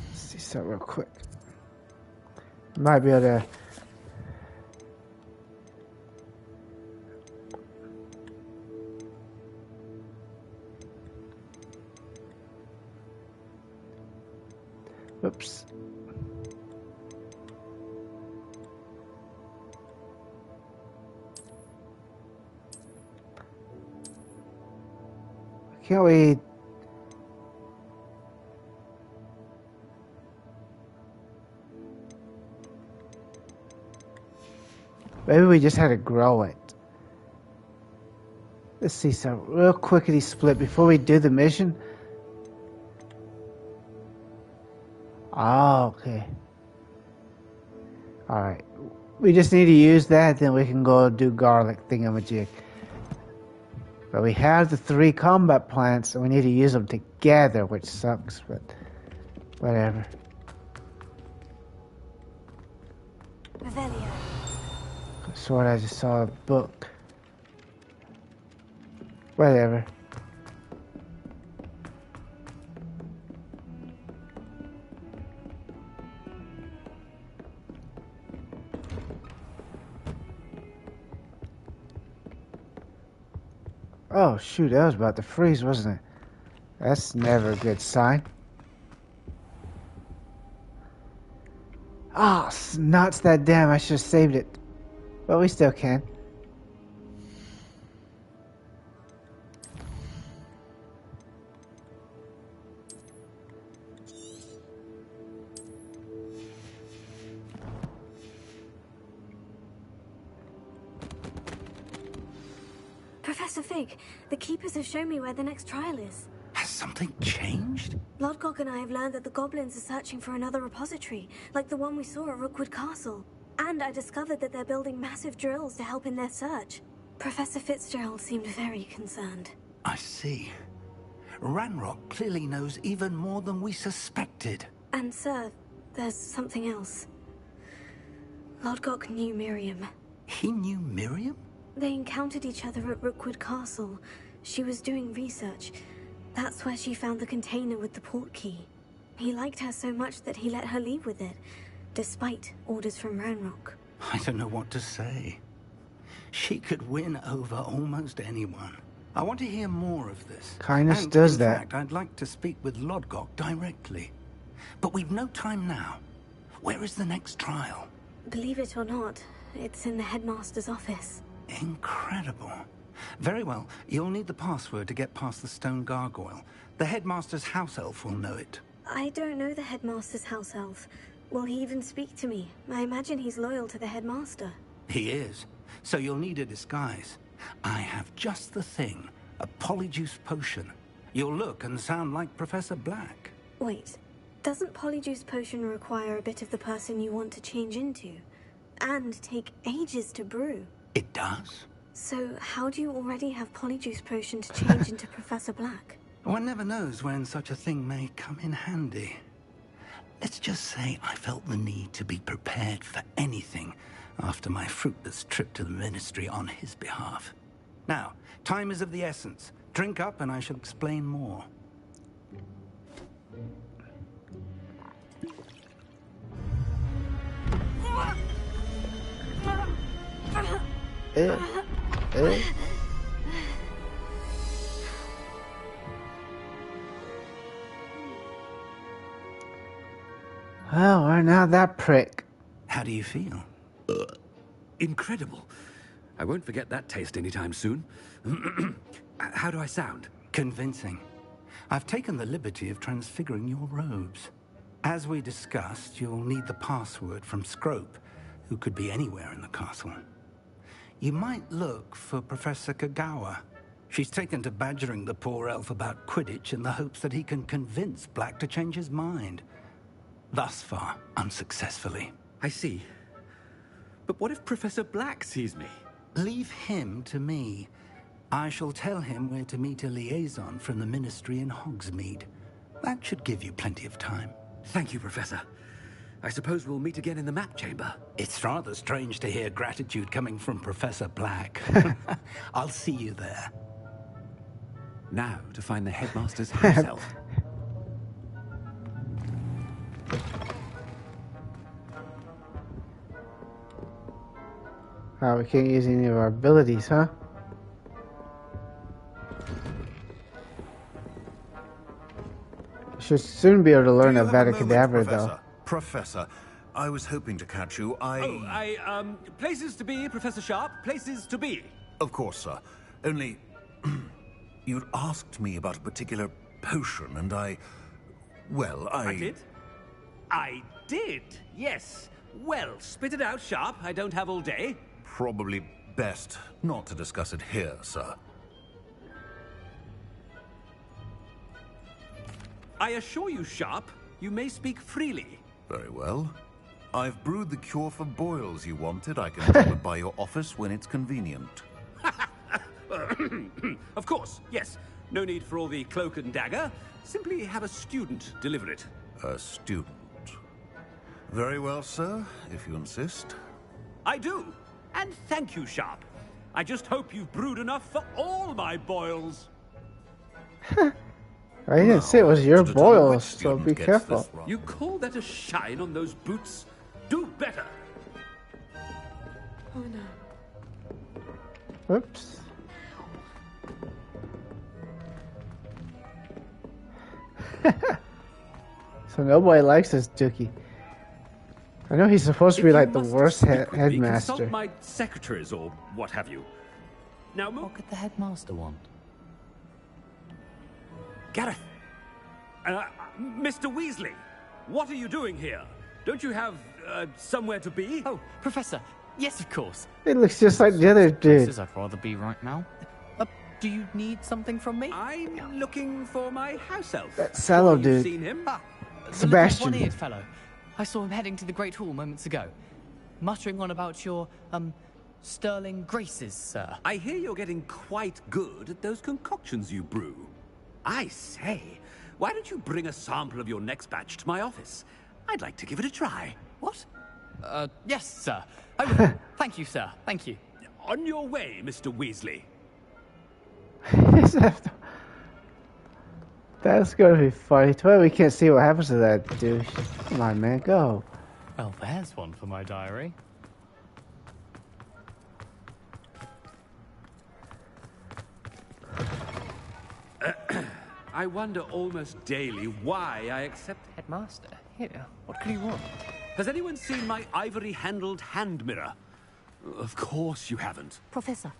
Let's see something real quick. Might be able to. Oops. Can't we? Maybe we just had to grow it. Let's see some real quickity split before we do the mission. Oh, okay. Alright. We just need to use that, then we can go do garlic thingamajig. But we have the 3 combat plants, and we need to use them together, which sucks, but whatever. Revelio. I swear I just saw a book. Whatever. Oh shoot, that was about to freeze, wasn't it? That's never a good sign. Ah, oh, nuts, that damn, I should have saved it. But we still can. Professor Fig, the Keepers have shown me where the next trial is. Has something changed? Lodgok and I have learned that the goblins are searching for another repository, like the one we saw at Rookwood Castle. And I discovered that they're building massive drills to help in their search. Professor Fitzgerald seemed very concerned. I see. Ranrock clearly knows even more than we suspected. And sir, there's something else. Lodgok knew Miriam. He knew Miriam? They encountered each other at Rookwood Castle. She was doing research. That's where she found the container with the port key. He liked her so much that he let her leave with it, despite orders from Ranrock. I don't know what to say. She could win over almost anyone. I want to hear more of this. Kindness and does in that. fact, I'd like to speak with Lodgok directly. But we've no time now. Where is the next trial? Believe it or not, it's in the headmaster's office. Incredible. Very well. You'll need the password to get past the stone gargoyle. The headmaster's house elf will know it. I don't know the headmaster's house elf. Will he even speak to me? I imagine he's loyal to the headmaster. He is. So you'll need a disguise. I have just the thing. A polyjuice potion. You'll look and sound like Professor Black. Wait. Doesn't polyjuice potion require a bit of the person you want to change into? And take ages to brew? It does. So how do you already have polyjuice potion to change into Professor Black? One never knows when such a thing may come in handy. Let's just say I felt the need to be prepared for anything after my fruitless trip to the Ministry on his behalf. Now, time is of the essence. Drink up and I shall explain more. Well, we're not that prick. How do you feel? Incredible. I won't forget that taste anytime soon. How do I sound? Convincing. I've taken the liberty of transfiguring your robes. As we discussed, you'll need the password from Scrope, who could be anywhere in the castle. You might look for Professor Kagawa. She's taken to badgering the poor elf about Quidditch in the hopes that he can convince Black to change his mind. Thus far, unsuccessfully. I see. But what if Professor Black sees me? Leave him to me. I shall tell him where to meet a liaison from the Ministry in Hogsmeade. That should give you plenty of time. Thank you, Professor. I suppose we'll meet again in the map chamber. It's rather strange to hear gratitude coming from Professor Black. I'll see you there. Now to find the headmaster's house elf. Oh, we can't use any of our abilities, huh? Should soon be able to learn Avada Kedavra, though. Professor, I was hoping to catch you. Places to be, Professor Sharp. Places to be. Of course, sir. Only, you'd asked me about a particular potion, and I did? I did, yes. Well, spit it out, Sharp. I don't have all day. Probably best not to discuss it here, sir. I assure you, Sharp, You may speak freely. Very well. I've brewed the cure for boils you wanted. I can drop it by your office when it's convenient. Of course, yes. No need for all the cloak and dagger. Simply have a student deliver it. A student. Very well, sir, if you insist. I do. And thank you, Sharp. I just hope you've brewed enough for all my boils. I didn't say it was your boils, so be careful. You call that a shine on those boots? Do better. Oh no. Whoops. So nobody likes this Dookie. I know he's supposed to be like the worst headmaster. Consult my secretaries or what have you. Now, what could the headmaster want? Gareth! Mr. Weasley, what are you doing here? Don't you have somewhere to be? Oh, Professor, yes, of course. It looks just like the other dude. Places I'd rather be right now. Do you need something from me? I'm looking for my house elf. That sallow dude. Seen him? Sebastian. The one-eared fellow. I saw him heading to the Great Hall moments ago, muttering on about your, sterling graces, sir. I hear you're getting quite good at those concoctions you brew. I say, why don't you bring a sample of your next batch to my office? I'd like to give it a try. What? Yes, sir. I will. Thank you, sir. Thank you. On your way, Mr. Weasley. That's gonna be funny. Well, we can't see what happens to that douche. Come on, man, go. Well, there's one for my diary. I wonder almost daily why I accept... Headmaster, here, what could you want? Has anyone seen my ivory-handled hand mirror? Of course you haven't. Professor,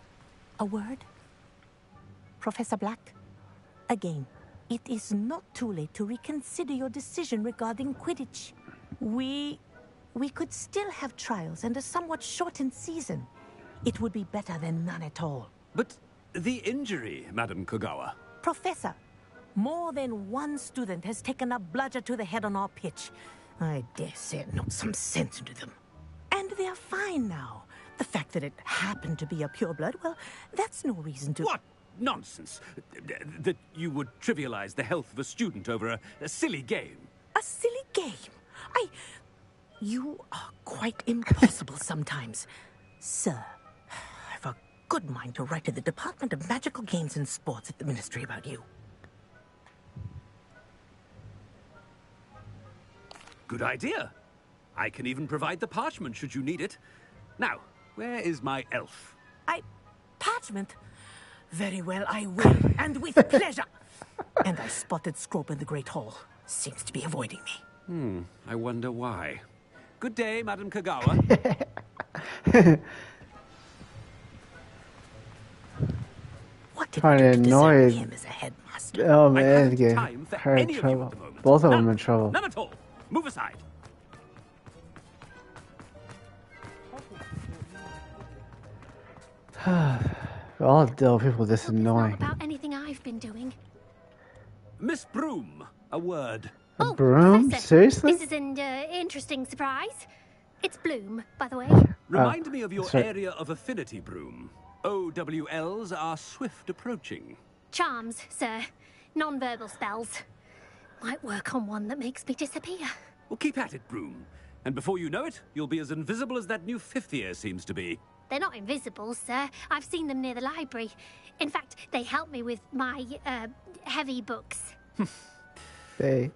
a word? Professor Black, again, it is not too late to reconsider your decision regarding Quidditch. We could still have trials and a somewhat shortened season. It would be better than none at all. But the injury, Madam Kogawa. Professor, more than one student has taken a bludger to the head on our pitch. I dare say it knocked some sense into them. And they're fine now. The fact that it happened to be a pureblood, well, that's no reason to... What nonsense! That you would trivialize the health of a student over a silly game. A silly game? You are quite impossible sometimes. Sir, I've a good mind to write to the Department of Magical Games and Sports at the Ministry about you. Good idea. I can even provide the parchment should you need it. Now, where is my elf? Parchment? Very well, I will, and with pleasure. And I spotted Scrope in the Great Hall. Seems to be avoiding me. I wonder why. Good day, Madam Kogawa. What did Trying to annoy him as a headmaster? Oh man, get her in trouble. Both of them in trouble. None at all. Move aside. All the people this annoying. About anything I've been doing. Miss Broom, a word. A broom? Professor, Seriously? This is an interesting surprise. It's Bloom, by the way. Remind me of your area of affinity, Broom. OWLs are swift approaching. Charms, sir. Non-verbal spells. Might work on one that makes me disappear. Well, keep at it, Broom. And before you know it, you'll be as invisible as that new fifth year seems to be. They're not invisible, sir. I've seen them near the library. In fact, they help me with my, heavy books. Hey.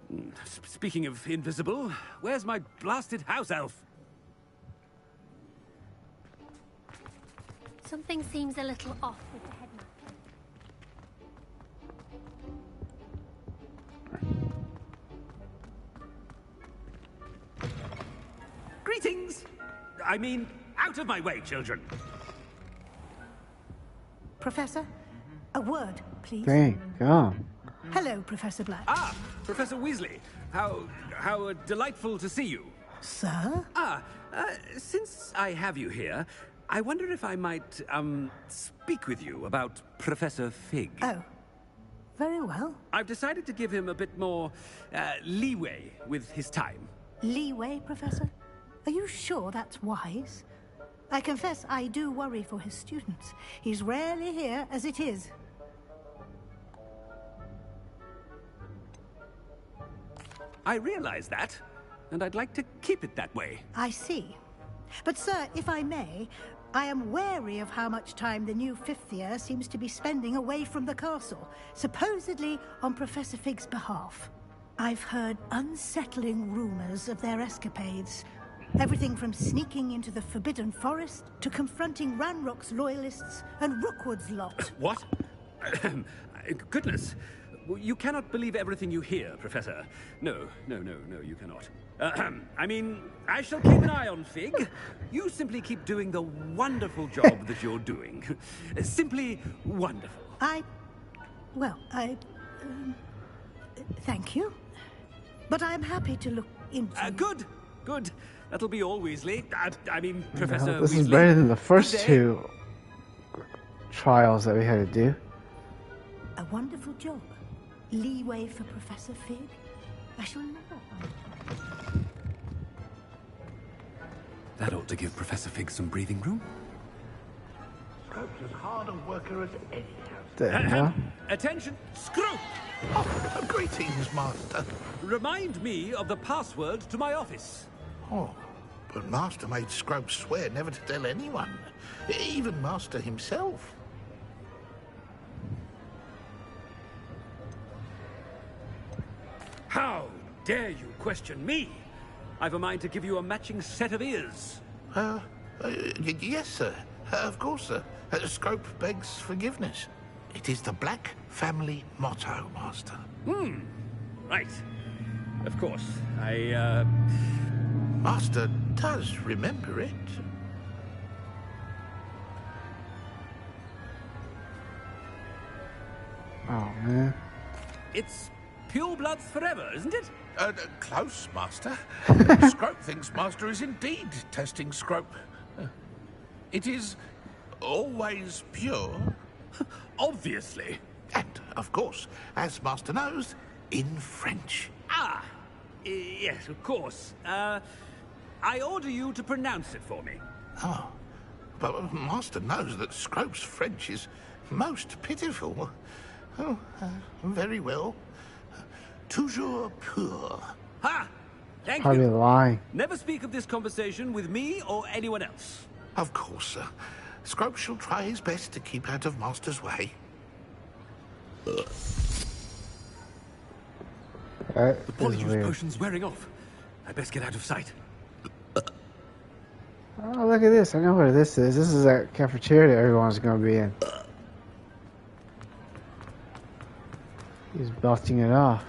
Speaking of invisible, where's my blasted house elf? Something seems a little off with the headmaster. Greetings! I mean, out of my way, children. Professor, a word, please. Dang, go. Hello, Professor Black. Ah, Professor Weasley. How delightful to see you. Sir? Since I have you here, I wonder if I might, speak with you about Professor Fig. Oh. Very well. I've decided to give him a bit more leeway with his time. Leeway, Professor? Are you sure that's wise? I confess I do worry for his students. He's rarely here as it is. I realize that, and I'd like to keep it that way. I see. But sir, if I may, I am wary of how much time the new fifth year seems to be spending away from the castle, supposedly on Professor Fig's behalf. I've heard unsettling rumors of their escapades. Everything from sneaking into the Forbidden Forest to confronting Ranrock's loyalists and Rookwood's lot. What? Goodness. You cannot believe everything you hear, Professor. No, you cannot. I mean, I shall keep an eye on Fig. You simply keep doing the wonderful job that you're doing. Simply wonderful. Thank you. But I'm happy to look into... Good. That'll be all, Weasley. I mean, Professor This Weasley. is better than the first two trials that we had to do. A wonderful job. Leeway for Professor Fig. I shall never find. That ought to give Professor Fig some breathing room. Scrope's as hard a worker as any house. There you go. Attention, Scrope! Oh, greetings, Master. Remind me of the password to my office. Oh, but Master made Scrope swear never to tell anyone, even Master himself. How dare you question me? I've a mind to give you a matching set of ears. Yes, sir. Of course, sir. Scrope begs forgiveness. It is the Black family motto, Master. Right. Of course. Master does remember it. Oh, man. It's pure bloods forever, isn't it? Close, Master. Scrope thinks Master is indeed testing Scrope. It is always pure. Obviously. And, of course, as Master knows, in French. Yes, of course. I order you to pronounce it for me. Oh, but Master knows that Scrope's French is most pitiful. Oh, very well. Toujours pur. Ha! Thank Probably you. lying. Never speak of this conversation with me or anyone else. Of course, sir. Scrope shall try his best to keep out of Master's way. The polyjuice potion's wearing off. I best get out of sight. Oh, look at this. I know where this is. This is that cafeteria that everyone's going to be in. He's belting it off.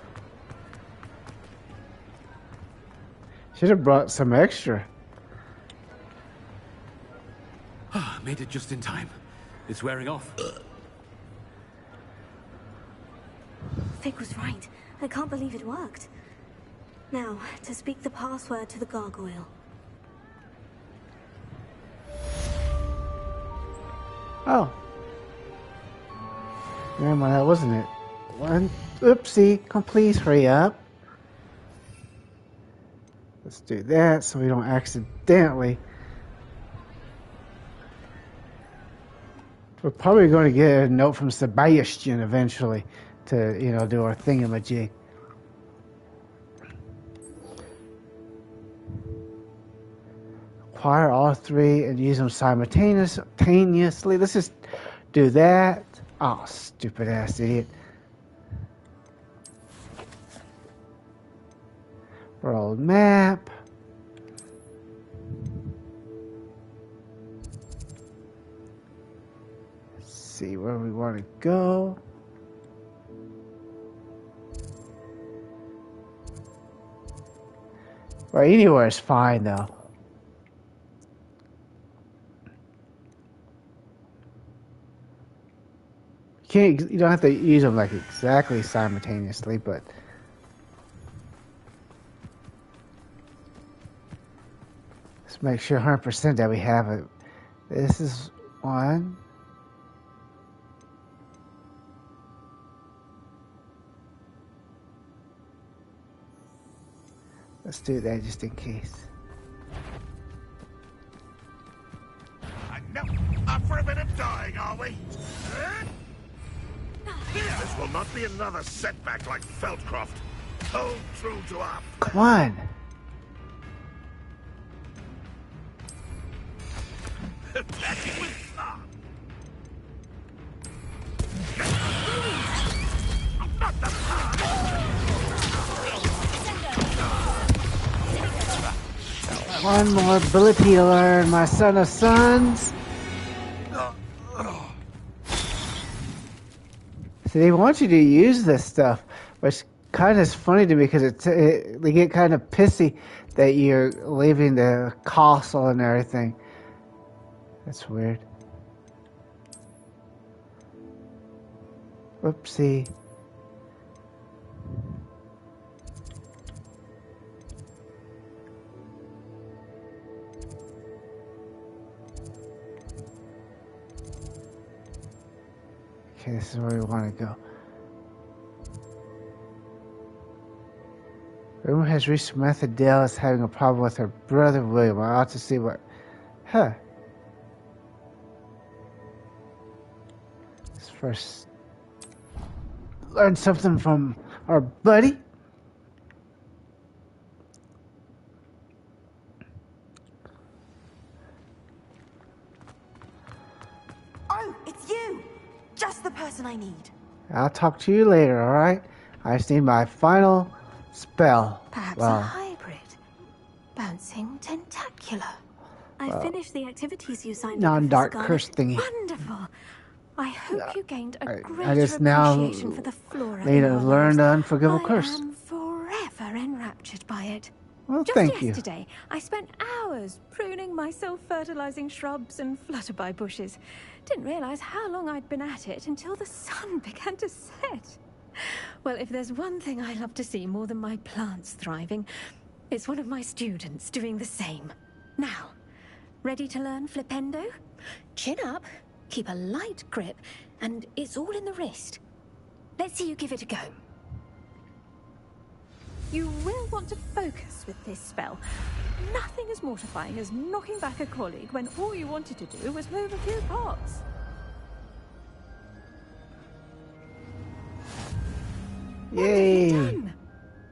Should have brought some extra. Made it just in time. It's wearing off. Fig was right. I can't believe it worked. Now, to speak the password to the gargoyle. Oh. Yeah, well, that wasn't it. One. Oopsie. Please hurry up. Let's do that so we don't accidentally. We're probably going to get a note from Sebastian eventually to, do our thingamajig. Acquire all three and use them simultaneously. Let's just do that. Oh, stupid ass idiot. World map. Let's see where we want to go. Well, anywhere is fine though. You don't have to use them like exactly simultaneously, but let's make sure 100% that we have it. This is one. Let's do that just in case. And now, up for a bit of dying, are we? This will not be another setback like Feldcroft. Hold true to our... Come on. Attacking with fun. Not the One more ability to learn, my son of sons. So they want you to use this stuff, which kind of is funny to me because they get kind of pissy that you're leaving the castle and everything. That's weird. Whoopsie. Okay, this is where we want to go. Rumor has reached Samantha Dale is having a problem with her brother William. I ought to see what... Huh. Let's first learn something from our buddy. Oh, it's you! Just the person I need. I'll talk to you later, alright? I just need my final spell. Perhaps a hybrid. Bouncing tentacular. I finished the activities you signed up for, non-dark Scarlet. curse thingy. Wonderful. I hope you gained a greater I just now appreciation for the flora need in to our learn lives. the unforgivable curse. I am forever enraptured by it. Well, Just thank you. yesterday, I spent hours pruning my self-fertilizing shrubs and flutterby bushes. Didn't realize how long I'd been at it until the sun began to set. Well, if there's one thing I love to see more than my plants thriving, it's one of my students doing the same. Now, ready to learn Flipendo? Chin up, keep a light grip, and it's all in the wrist. Let's see you give it a go. You will want to focus with this spell. Nothing as mortifying as knocking back a colleague when all you wanted to do was move a few parts. Yay! Done.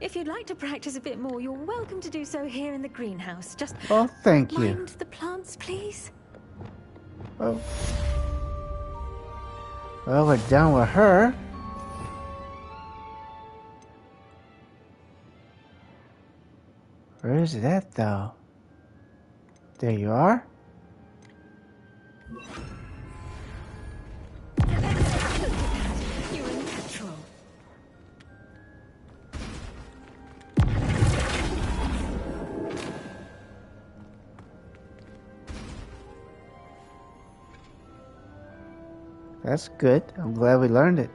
If you'd like to practice a bit more, you're welcome to do so here in the greenhouse. Just Oh, thank you. mind the plants, please. Oh. Well, we're done with her. Where is it at, though? There you are. You're a natural. That's good. I'm glad we learned it.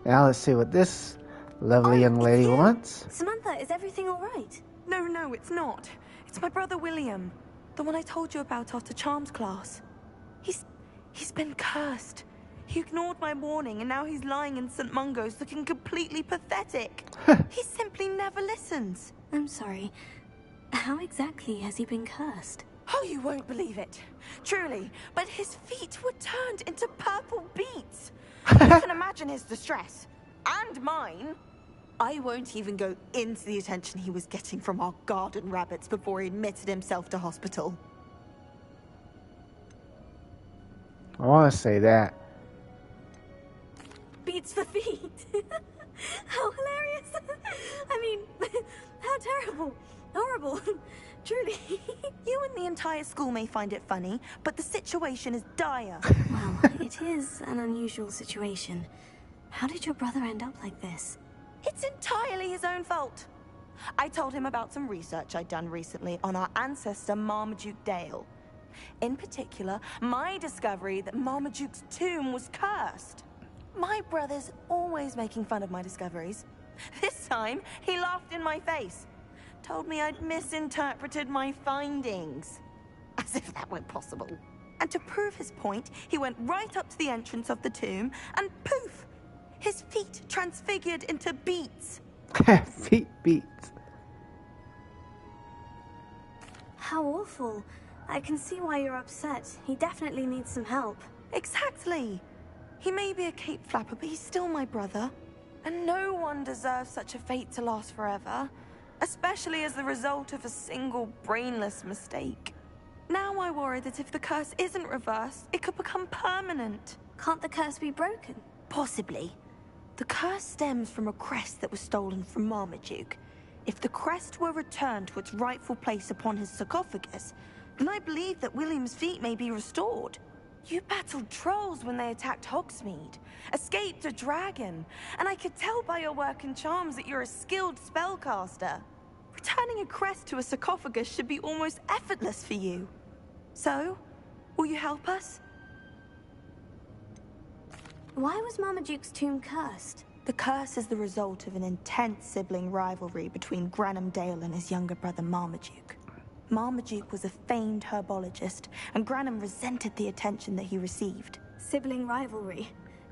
Now let's see what this lovely young lady wants. Samantha, is everything all right? No, it's not. It's my brother William, the one I told you about after Charms class. He's been cursed. He ignored my warning, and now he's lying in St. Mungo's looking completely pathetic. He simply never listens. I'm sorry. How exactly has he been cursed? Oh, you won't believe it. Truly, but his feet were turned into purple beets. You can imagine his distress. And mine. I won't even go into the attention he was getting from our garden rabbits before he admitted himself to hospital. I want to say that. Beats for feet. How hilarious. I mean, how terrible. Horrible. Truly. You and the entire school may find it funny, but the situation is dire. Well, it is an unusual situation. How did your brother end up like this? It's entirely his own fault. I told him about some research I'd done recently on our ancestor Marmaduke Dale. In particular, my discovery that Marmaduke's tomb was cursed. My brother's always making fun of my discoveries. This time, he laughed in my face. Told me I'd misinterpreted my findings. As if that were possible. And to prove his point, he went right up to the entrance of the tomb and poof! His feet transfigured into beets. Feet beats. How awful. I can see why you're upset. He definitely needs some help. Exactly. He may be a cape flapper, but he's still my brother. And no one deserves such a fate to last forever, especially as the result of a single brainless mistake. Now I worry that if the curse isn't reversed, it could become permanent. Can't the curse be broken? Possibly. The curse stems from a crest that was stolen from Marmaduke. If the crest were returned to its rightful place upon his sarcophagus, then I believe that William's feet may be restored. You battled trolls when they attacked Hogsmeade, escaped a dragon, and I could tell by your work and charms that you're a skilled spellcaster. Returning a crest to a sarcophagus should be almost effortless for you. So, will you help us? Why was Marmaduke's tomb cursed? The curse is the result of an intense sibling rivalry between Granham Dale and his younger brother Marmaduke. Marmaduke was a famed herbologist, and Granham resented the attention that he received. Sibling rivalry.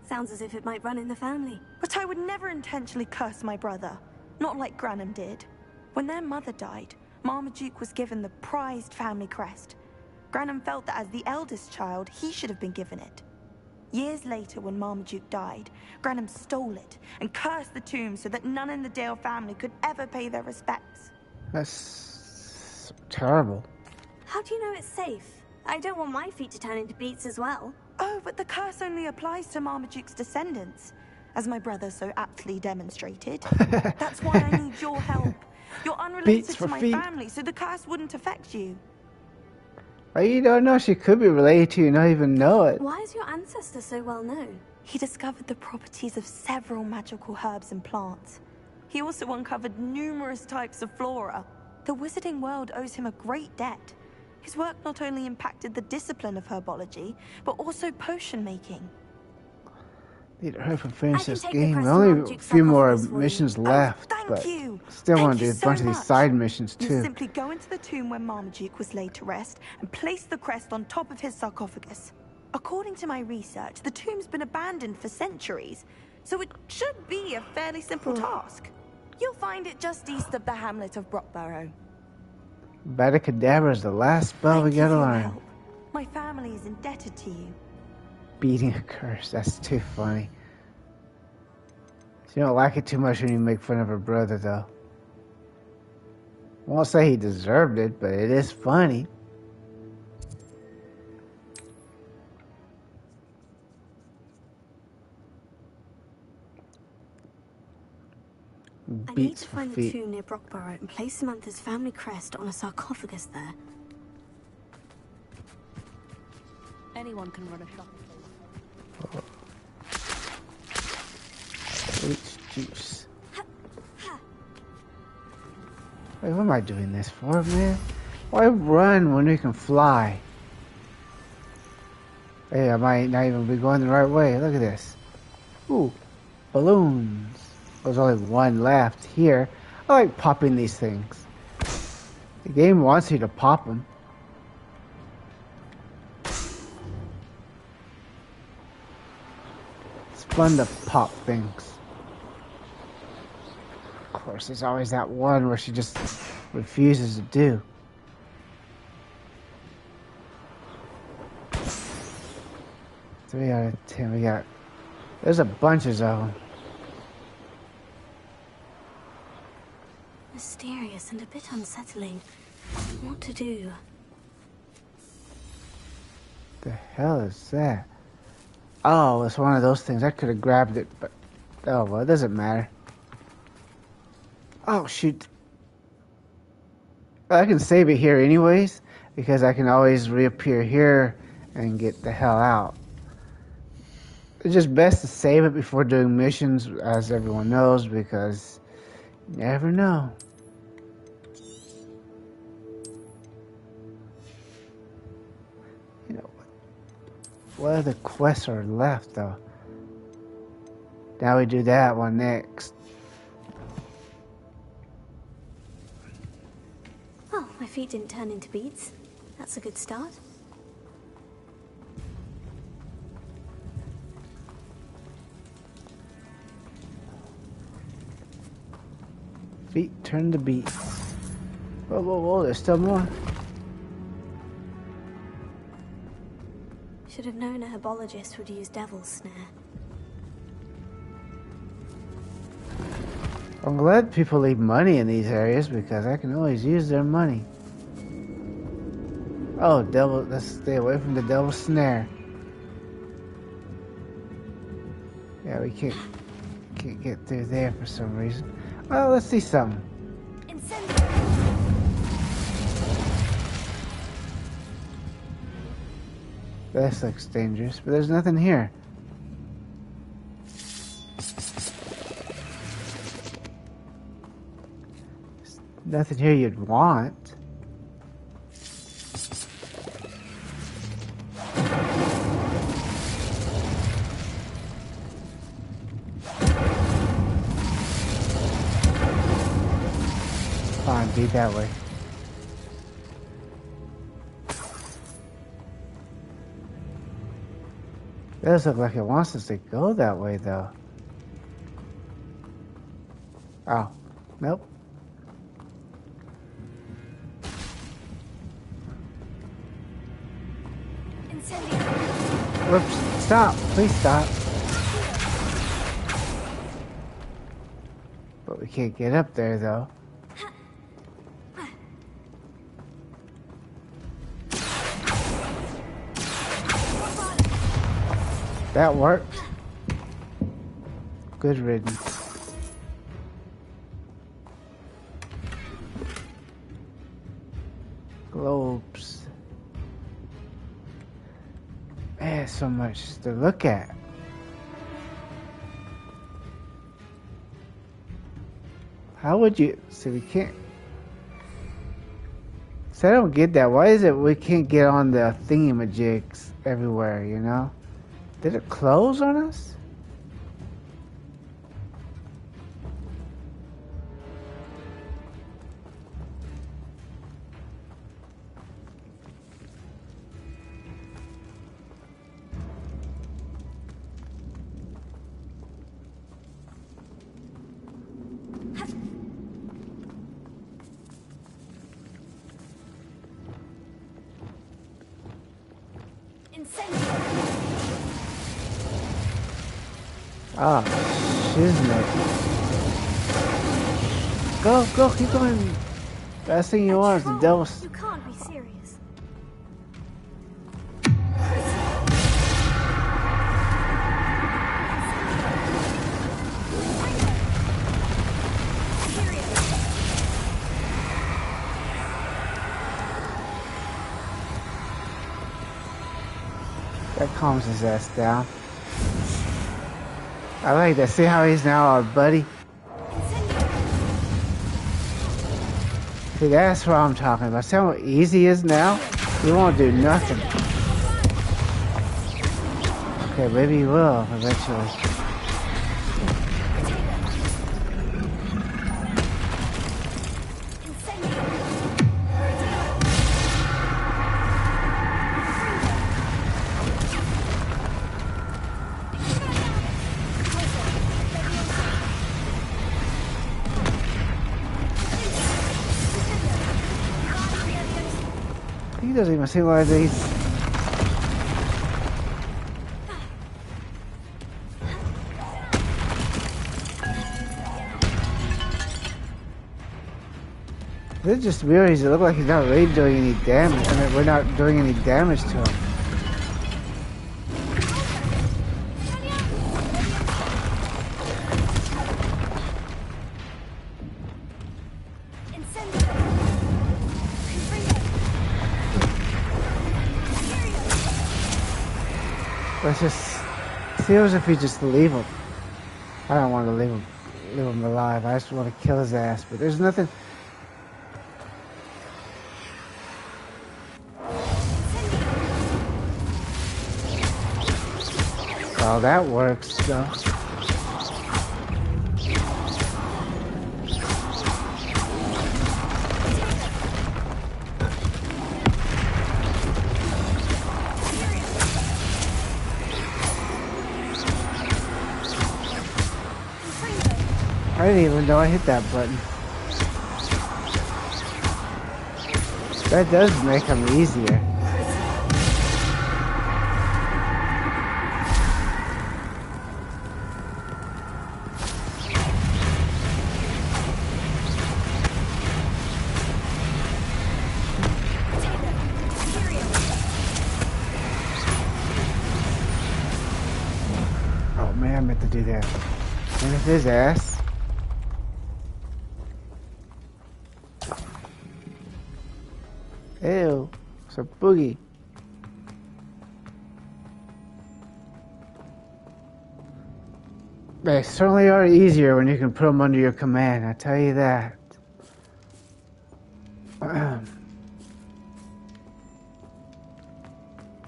Sounds as if it might run in the family. But I would never intentionally curse my brother, not like Granham did. When their mother died, Marmaduke was given the prized family crest. Granham felt that as the eldest child, he should have been given it. Years later, when Marmaduke died, Granham stole it and cursed the tomb so that none in the Dale family could ever pay their respects. That's terrible. How do you know it's safe? I don't want my feet to turn into beets as well. Oh, but the curse only applies to Marmaduke's descendants, as my brother so aptly demonstrated. That's why I need your help. You're unrelated to my family, so the curse wouldn't affect you. Well, you don't know. She could be related to you and not even know it. Why is your ancestor so well known? He discovered the properties of several magical herbs and plants. He also uncovered numerous types of flora. The wizarding world owes him a great debt. His work not only impacted the discipline of herbology, but also potion making. Need to hurry for finish this game. Only a few more missions left, but still want to do a bunch of these side missions too. You simply go into the tomb where Marmaduke was laid to rest and place the crest on top of his sarcophagus. According to my research, the tomb's been abandoned for centuries, so it should be a fairly simple task. You'll find it just east of the hamlet of Brockborough. Badacadabra is the last spell we gotta learn. My family is indebted to you. Beating a curse. That's too funny. She don't like it too much when you make fun of her brother, though. I won't say he deserved it, but it is funny. I need to find the tomb near Brockborough and place Samantha's family crest on a sarcophagus there. Anyone can run a shop. H juice. Wait, what am I doing this for, man? Why run when we can fly? Hey, I might not even be going the right way. Look at this. Ooh, balloons. There's only one left here. I like popping these things. The game wants you to pop them. It's fun to pop things. Of course, there's always that one where she just refuses to do. Three out of 10. We got. There's a bunches of them. Mysterious and a bit unsettling. What to do? The hell is that? Oh, it's one of those things. I could have grabbed it, but oh well, it doesn't matter. Oh shoot! I can save it here anyways because I can always reappear here and get the hell out. It's just best to save it before doing missions, as everyone knows, because you never know. You know, what other quests are left, though? Now we do that one next. Well, my feet didn't turn into beads. That's a good start. Feet turn to beats. Whoa, whoa, whoa, there's still more. Should have known a herbologist would use devil's snare. I'm glad people leave money in these areas because I can always use their money. Oh, devil, let's stay away from the devil's snare. Yeah, we can't get through there for some reason. Well, let's see something. This looks dangerous, but there's nothing here. There's nothing here you'd want. Fine, be that way. It does look like it wants us to go that way, though. Oh, nope. Whoops, stop, please stop. But we can't get up there, though. That worked. Good riddance. Globes. Man, so much to look at. How would you... So we can't... So I don't get that. Why is it we can't get on the thingamajigs everywhere, you know? Did it close on us? Ah, shiznit. Go, keep going. Best thing you want is the devil's... You can't be serious. That calms his ass down. I like that. See how he's now our buddy? See, that's what I'm talking about. See how easy he is now? He won't do nothing. Okay, maybe he will eventually. He doesn't even seem like these. They're just weird. He look like he's not really doing any damage. I mean, we're not doing any damage to him. Let's just see if we just leave him. I don't want to leave him alive. I just want to kill his ass. But there's nothing. Oh, that works though. I didn't even know I hit that button. That does make them easier. man, I meant to do that. And it's his ass. Ew, it's a boogie. They certainly are easier when you can put them under your command, I tell you that. The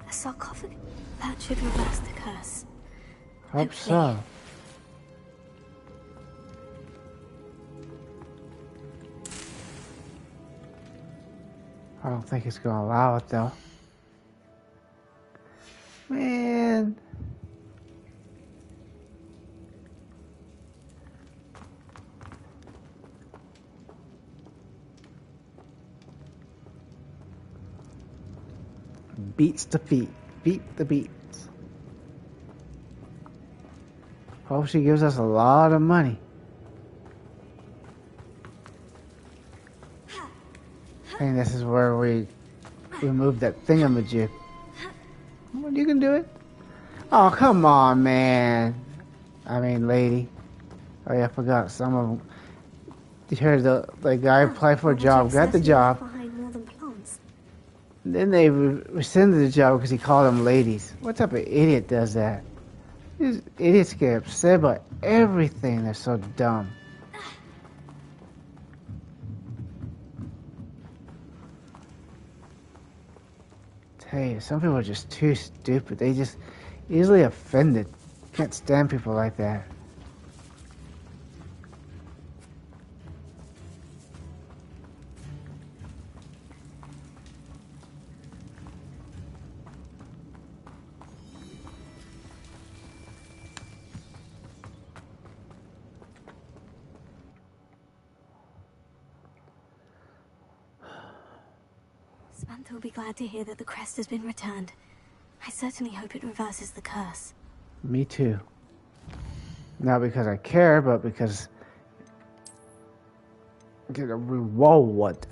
sarcophagus. That should reverse the curse. Hope so. I don't think it's gonna allow it though. Man. Beats the feet. Beat the beats. Hope she gives us a lot of money. I think this is where we move that thingamajig. Well, you can do it. Oh, come on, man. I mean, lady. Oh, yeah, I forgot some of them. You heard the guy applied for a job, got the job. Then they rescinded the job because he called them ladies. What type of idiot does that? These idiots get upset about everything. They're so dumb. Tell you, some people are just too stupid. They just easily offended. Can't stand people like that. Samantha will be glad to hear that the crest has been returned. I certainly hope it reverses the curse. Me too. Not because I care, but because I get a reward.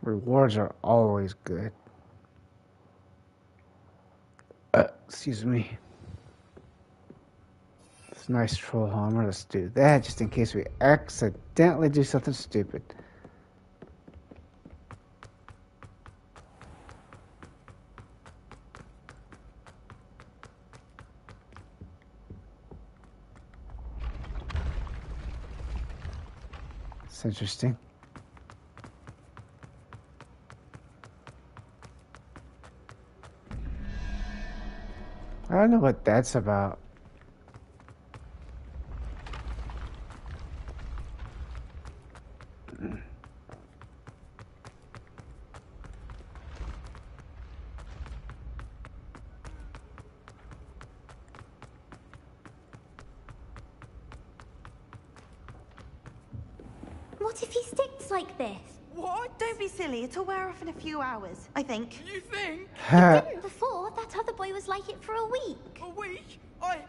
Rewards are always good. Excuse me. It's nice troll hammer. Let's do that just in case we accidentally do something stupid. It's interesting. I don't know what that's about. What if he sticks like this? What? Don't be silly. It'll wear off in a few hours, I think. You think? It didn't before. That other boy was like it for a week. A week? I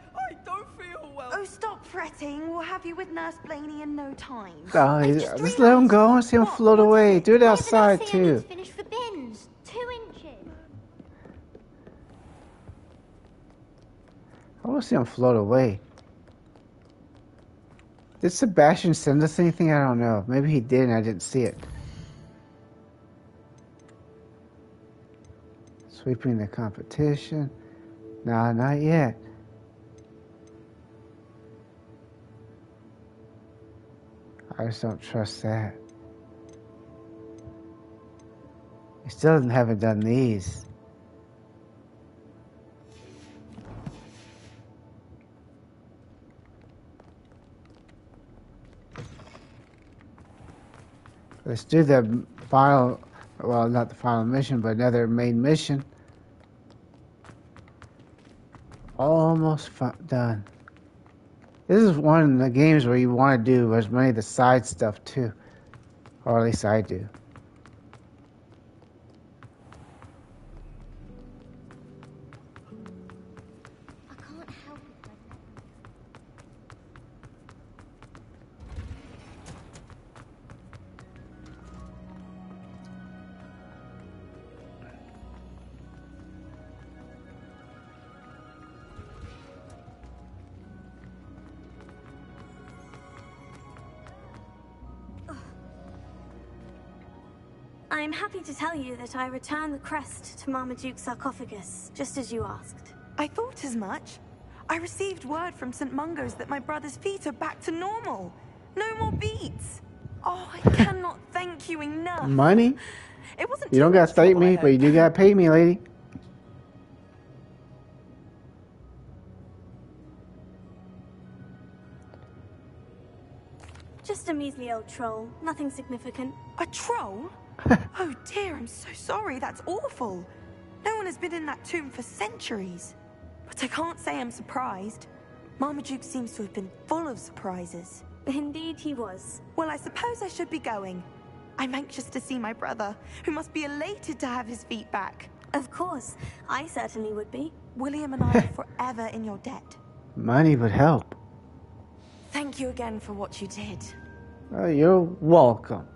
don't feel well. Oh, stop fretting. We'll have you with Nurse Blaney in no time. Oh, just let him go and see him float away. Do it outside too. Finish for bins. 2 inches. I want to see him float away. Did Sebastian send us anything? I don't know. Maybe he did and I didn't see it. Sweeping the competition. Nah, not yet. I just don't trust that. He still haven't done these. Let's do the final, well, not the final mission, but another main mission. Almost done. This is one of the games where you want to do as many of the side stuff too. Or at least I do. I'm happy to tell you that I returned the crest to Marmaduke's sarcophagus, just as you asked. I thought as much. I received word from St. Mungo's that my brother's feet are back to normal. No more beats. Oh, I cannot thank you enough. Money? It wasn't You don't gotta thank me, but you do gotta pay me, lady. Just a measly old troll, nothing significant. A troll? Oh dear, I'm so sorry, that's awful. No one has been in that tomb for centuries. But I can't say I'm surprised. Marmaduke seems to have been full of surprises. Indeed he was. Well, I suppose I should be going. I'm anxious to see my brother, who must be elated to have his feet back. Of course, I certainly would be. William and I are forever in your debt. Money would help. Thank you again for what you did. You're welcome.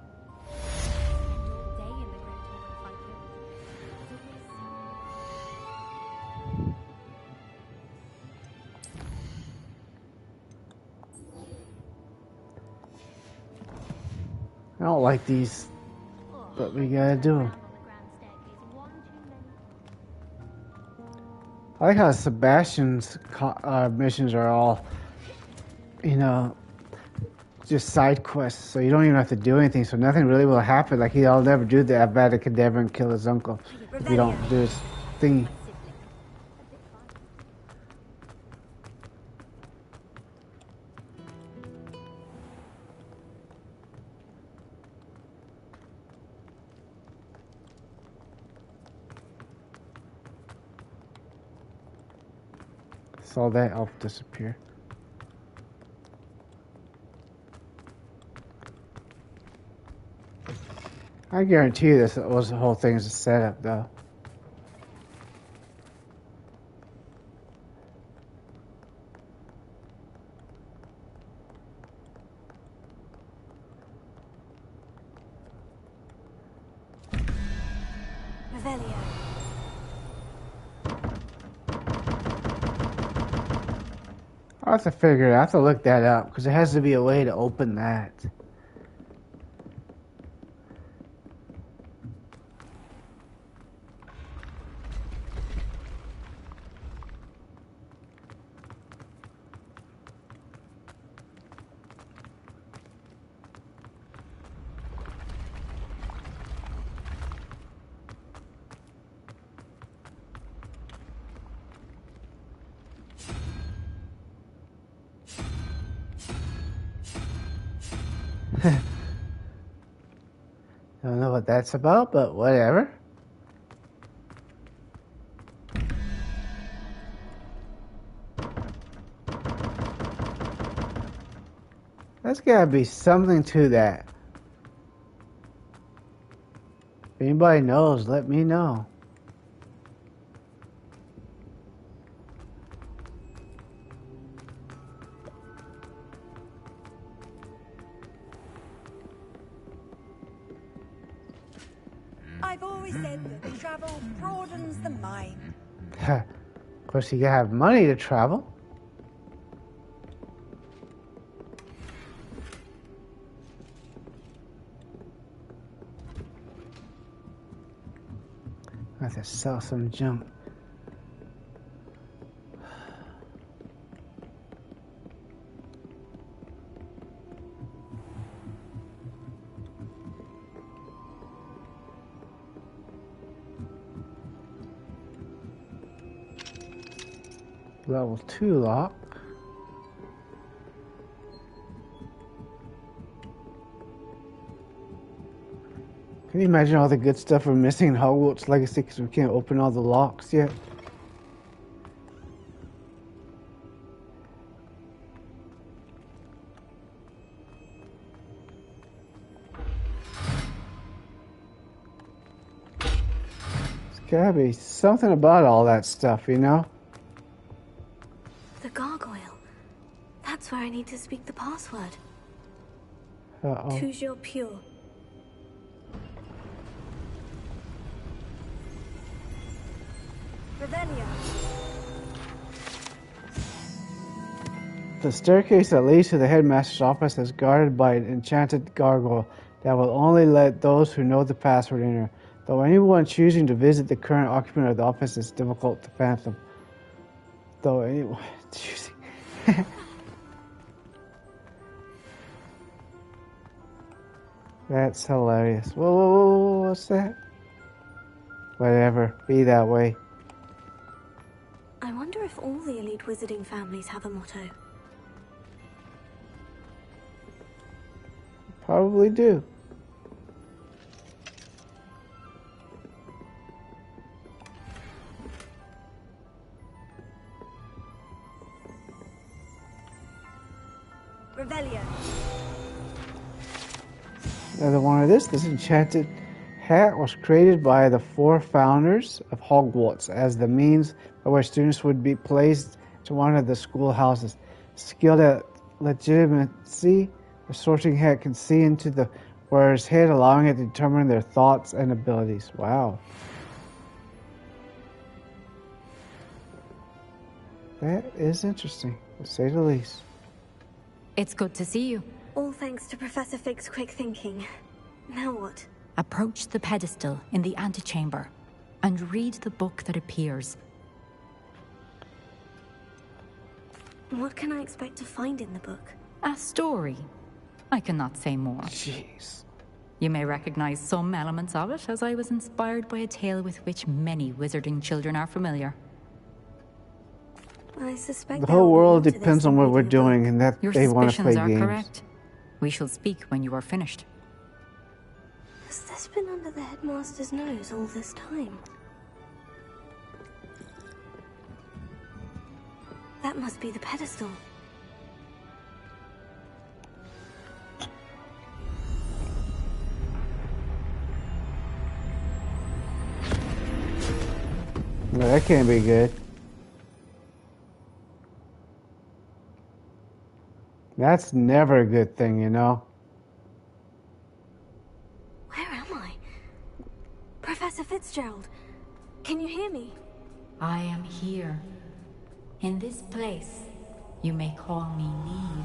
I don't like these, but we gotta do them. I like how Sebastian's missions are all, you know, just side quests, so you don't even have to do anything, so nothing really will happen. Like, he'll never do the Avada Kedavra and kill his uncle if you don't do his thing. Saw that elf disappear. I guarantee you this was the whole thing is a setup, though. Revelio. I'll have to figure it out. I have to look that up, because there has to be a way to open that. Don't know what that's about, but whatever. There's gotta be something to that. If anybody knows, let me know. I've always said that travel broadens the mind. Of course, you gotta have money to travel. I have to sell some junk. Level 2 lock. Can you imagine all the good stuff we're missing in Hogwarts Legacy because we can't open all the locks yet? There's gotta be something about all that stuff, you know? The gargoyle. That's where I need to speak the password. Uh-oh. Toujours pure. Revelio. The staircase that leads to the headmaster's office is guarded by an enchanted gargoyle that will only let those who know the password enter. Though anyone choosing to visit the current occupant of the office is difficult to fathom. Though anyone choosing... That's hilarious. Whoa, whoa, whoa, whoa, what's that? Whatever, be that way. I wonder if all the elite wizarding families have a motto. Probably do. Revelio. Another one of this enchanted hat was created by the 4 founders of Hogwarts as the means by which students would be placed to one of the schoolhouses. Skilled at legitimacy, the sorting hat can see into the wearer's head, allowing it to determine their thoughts and abilities. Wow. That is interesting, to say the least. It's good to see you. All thanks to Professor Fig's quick thinking. Now what? Approach the pedestal in the antechamber and read the book that appears. What can I expect to find in the book? A story. I cannot say more. Jeez. You may recognize some elements of it, as I was inspired by a tale with which many wizarding children are familiar. I suspect The whole world depends on what we're doing, and that Your they want to play suspicions are games. correct. We shall speak when you are finished. Has this been under the headmaster's nose all this time? That must be the pedestal. No, that can't be good. That's never a good thing, you know? Where am I? Professor Fitzgerald, can you hear me? I am here. In this place, you may call me Niamh.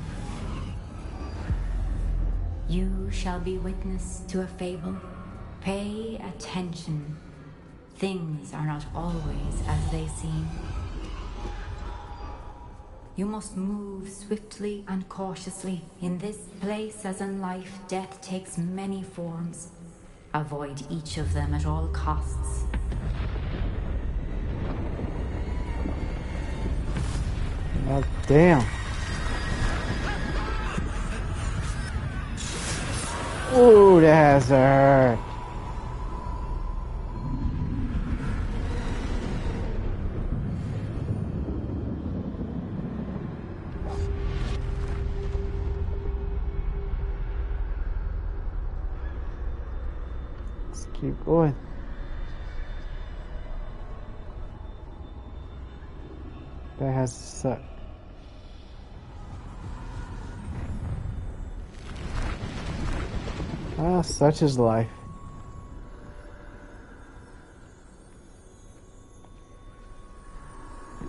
You shall be witness to a fable. Pay attention. Things are not always as they seem. You must move swiftly and cautiously. In this place, as in life, death takes many forms. Avoid each of them at all costs. Oh, damn. Ooh, that has to hurt. Let's keep going. That has to suck. Ah, such is life.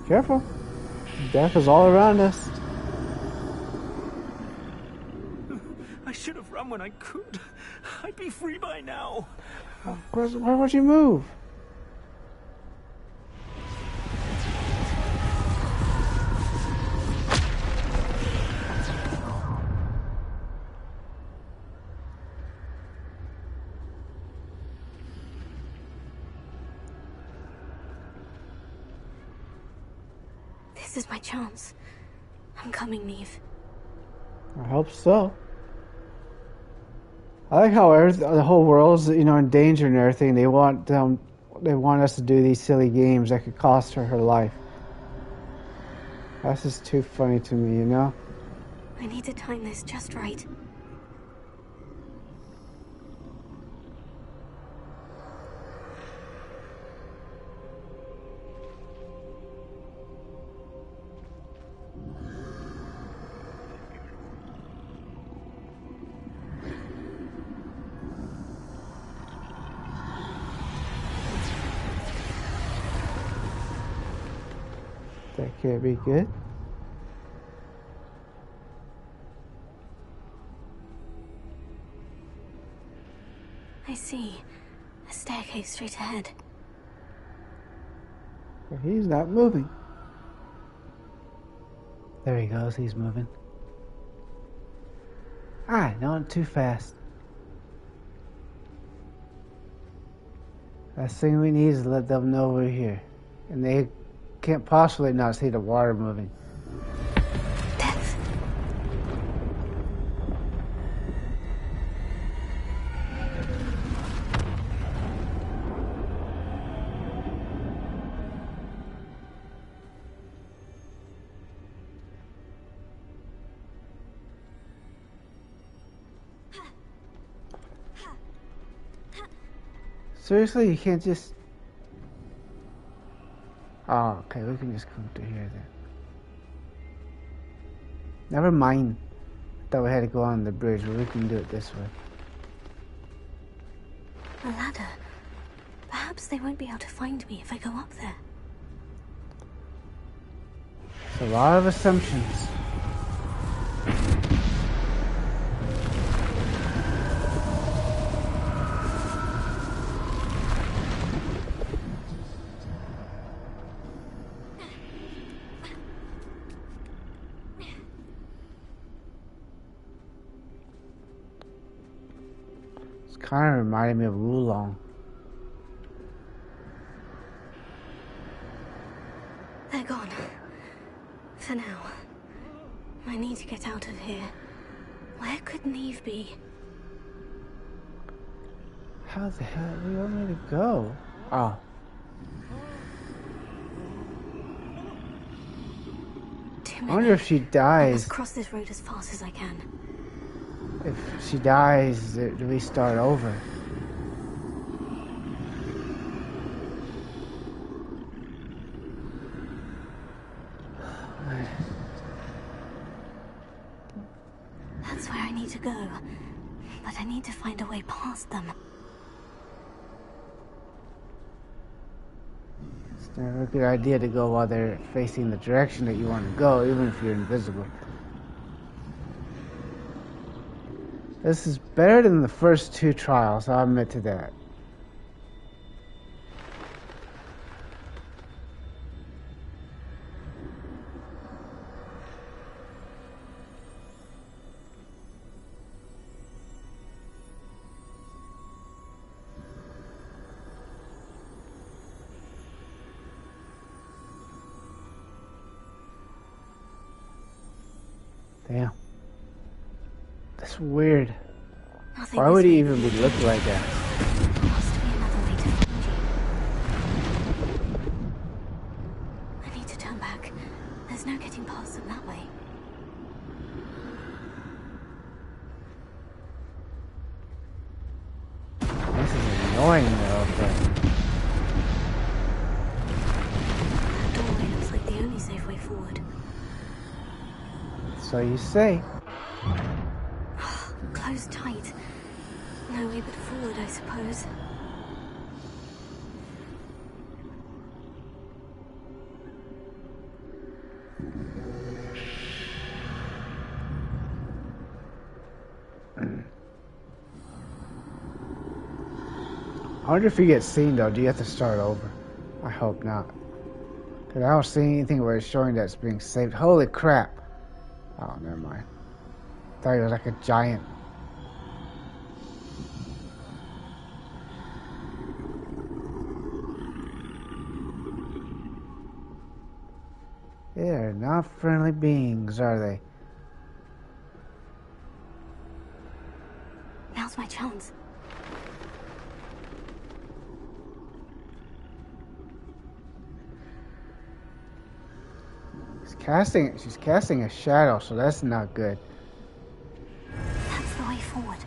Careful. Death is all around us. I should have run when I could. I'd be free by now. Why would you move? This is my chance. I'm coming, Niamh. I hope so. I like how the whole world's, you know, in danger and everything. They want us to do these silly games that could cost her life. That's just too funny to me, you know? I need to time this just right. That can't be good. I see. A staircase straight ahead. He's not moving. There he goes, he's moving. Ah, not too fast. Last thing we need is to let them know we're here. And they can't possibly not see the water moving. Death. Seriously, you can't just... Oh, okay, we can just come through here then. Never mind. I thought we had to go on the bridge, but we can do it this way. A ladder. Perhaps they won't be able to find me if I go up there. It's a lot of assumptions. Kind of reminded me of Wulong. They're gone. For now. I need to get out of here. Where could Niamh be? How the hell do you want me to go? Oh. I wonder if she I dies. must cross this road as fast as I can. If she dies, do we start over? That's where I need to go. But I need to find a way past them. It's never a good idea to go while they're facing the direction that you want to go, even if you're invisible. This is better than the first two trials, I'll admit to that. Damn. That's weird. Why would he even be looking like that? Must be another way to find you. I need to turn back. There's no getting past them that way. This is annoying though, but... That doorway looks like the only safe way forward. So you say. Closed tight. No way but forward, I suppose. I wonder if you get seen though, do you have to start over? I hope not. Because I don't see anything where it's showing that it's being saved. Holy crap. Oh, never mind. I thought he was like a giant. They're not friendly beings, are they? Now's my chance. She's casting a shadow, so that's not good. That's the way forward.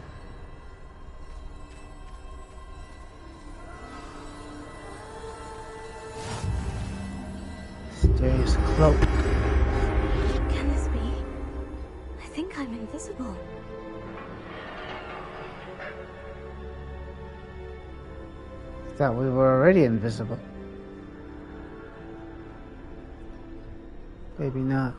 Mysterious cloak. Can this be? I think I'm invisible. Thought we were already invisible. Maybe not.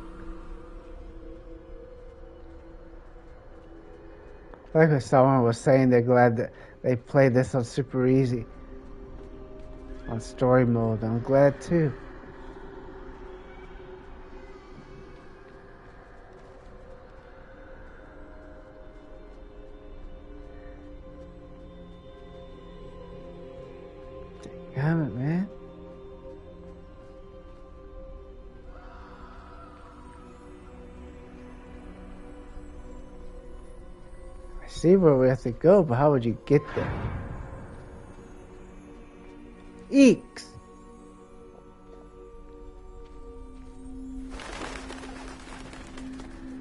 Like someone was saying, they're glad that they played this on super easy. On story mode. I'm glad too. Damn it, man. I see where we have to go, but how would you get there? Eeks!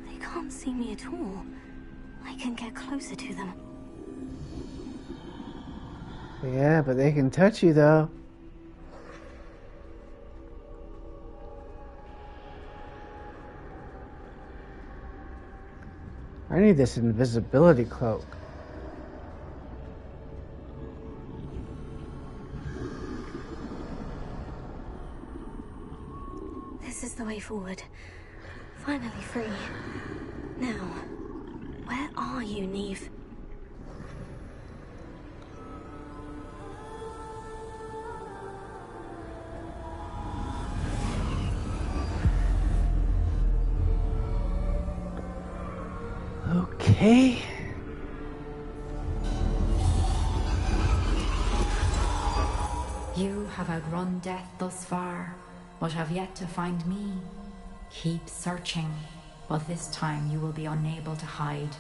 They can't see me at all. I can get closer to them. Yeah, but they can touch you though. I need this invisibility cloak. This is the way forward. Finally free. Now, where are you, Niamh? Okay. You have outrun death thus far, but have yet to find me. Keep searching, but this time you will be unable to hide.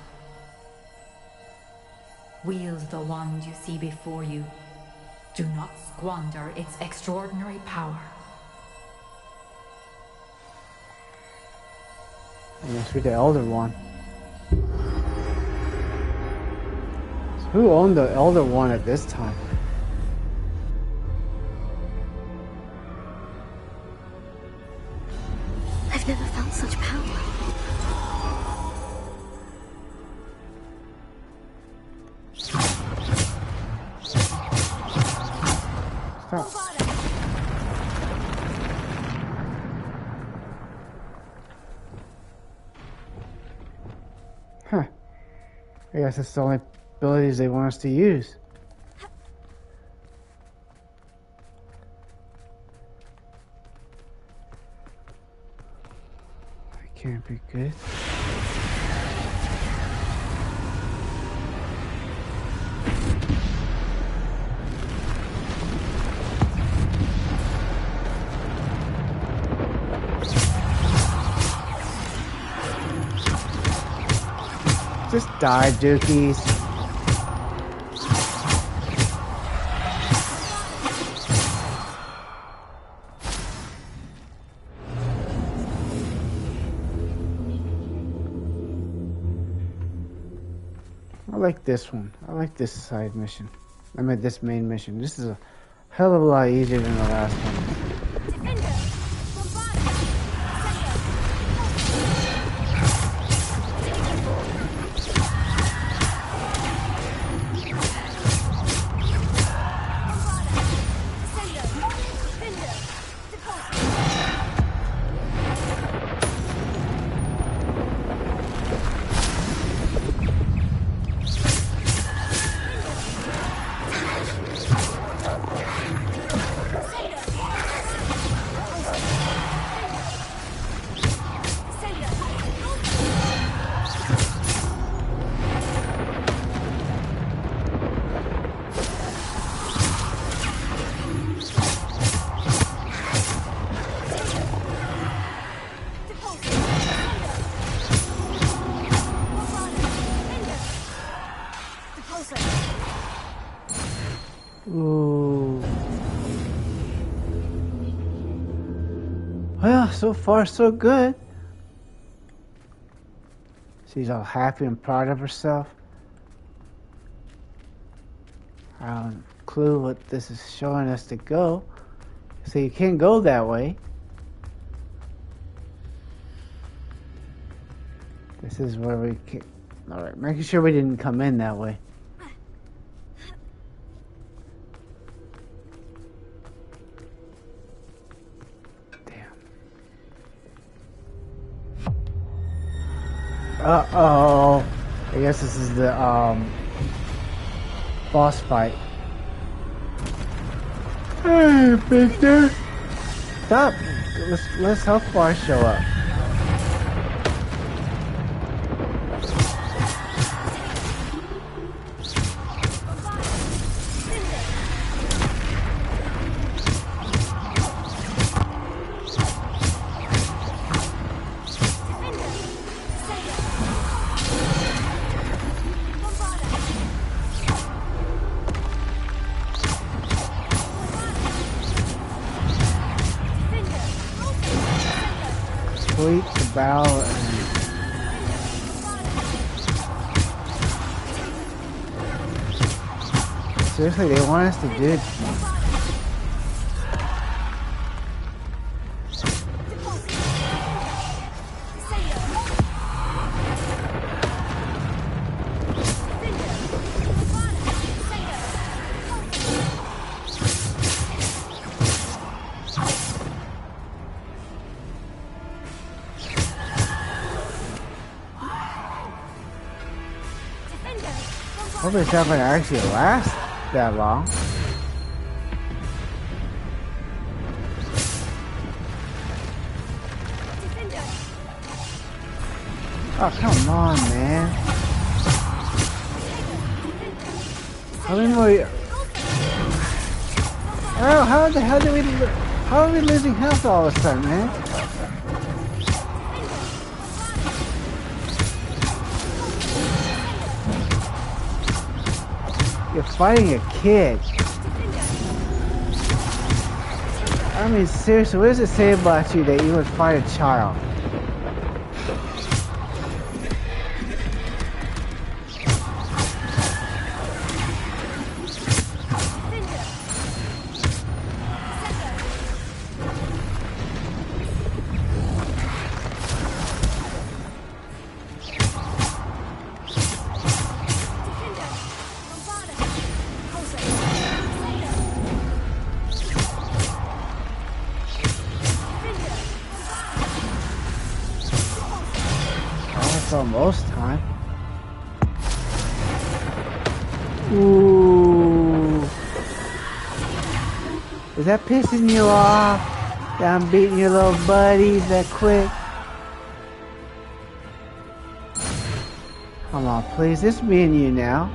Wield the wand you see before you. Do not squander its extraordinary power. I must be the Elder One. Who owned the Elder One at this time? I've never felt such power. Stop. Huh. I guess that's the only abilities they want us to use. That can't be good. Just die, Dookies. I like this one. I like this side mission. I mean, this main mission. This is a hell of a lot easier than the last one. Ooh. Well, so far so good. She's all happy and proud of herself. I don't have a clue what this is showing us to go. So you can't go that way. This is where we can... Alright, making sure we didn't come in that way. Uh-oh. I guess this is the, boss fight. Hey, Victor! Stop! Let's help Bar show up. Complete the battle and seriously, they want us to do it. Hope it's not gonna actually last that long. Oh, come on, man. How many more? Oh, how the hell did we? How are we losing health all of a sudden, man? You're fighting a kid. I mean, seriously, what does it say about you that you would fight a child? Most time. Ooh. Is that pissing you off? That I'm beating your little buddies that quick? Come on, please. It's me and you now.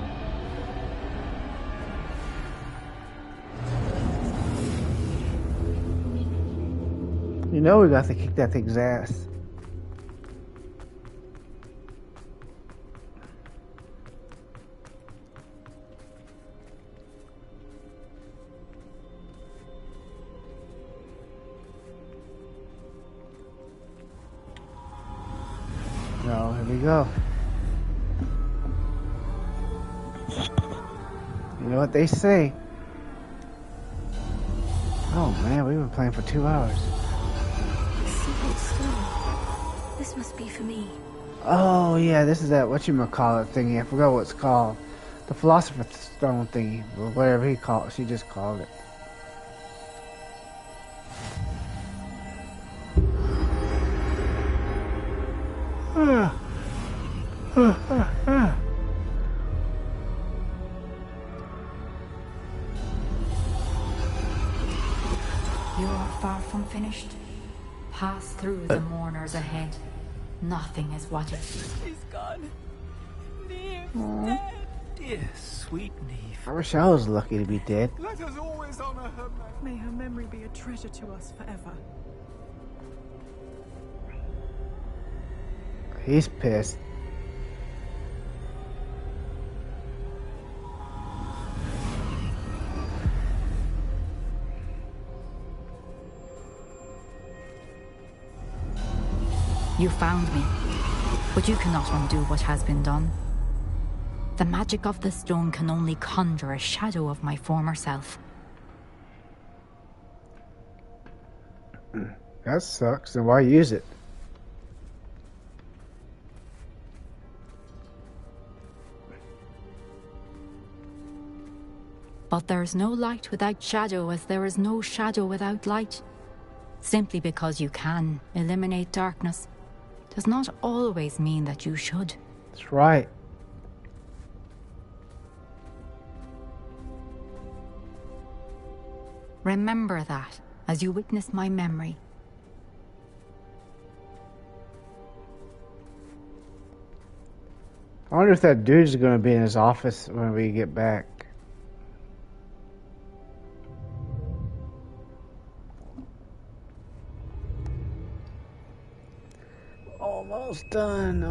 You know we got to kick that thing's ass. So here we go. You know what they say? Oh man, we've been playing for 2 hours. Secret stone. This must be for me. Oh yeah, this is that whatchamacallit thingy. I forgot what it's called. The Philosopher's Stone thingy, or whatever she just called it. You are far from finished. Pass through the mourners ahead. Nothing is what it is. He's gone. Niamh's dead. Dear sweet Niamh. I wish I was lucky to be dead. Let us always honor her memory. May her memory be a treasure to us forever. He's pissed. You found me, but you cannot undo what has been done. The magic of the stone can only conjure a shadow of my former self. That sucks, then why use it? But there is no light without shadow, as there is no shadow without light. Simply because you can eliminate darkness does not always mean that you should. That's right. Remember that as you witness my memory. I wonder if that dude's gonna be in his office when we get back. Almost done,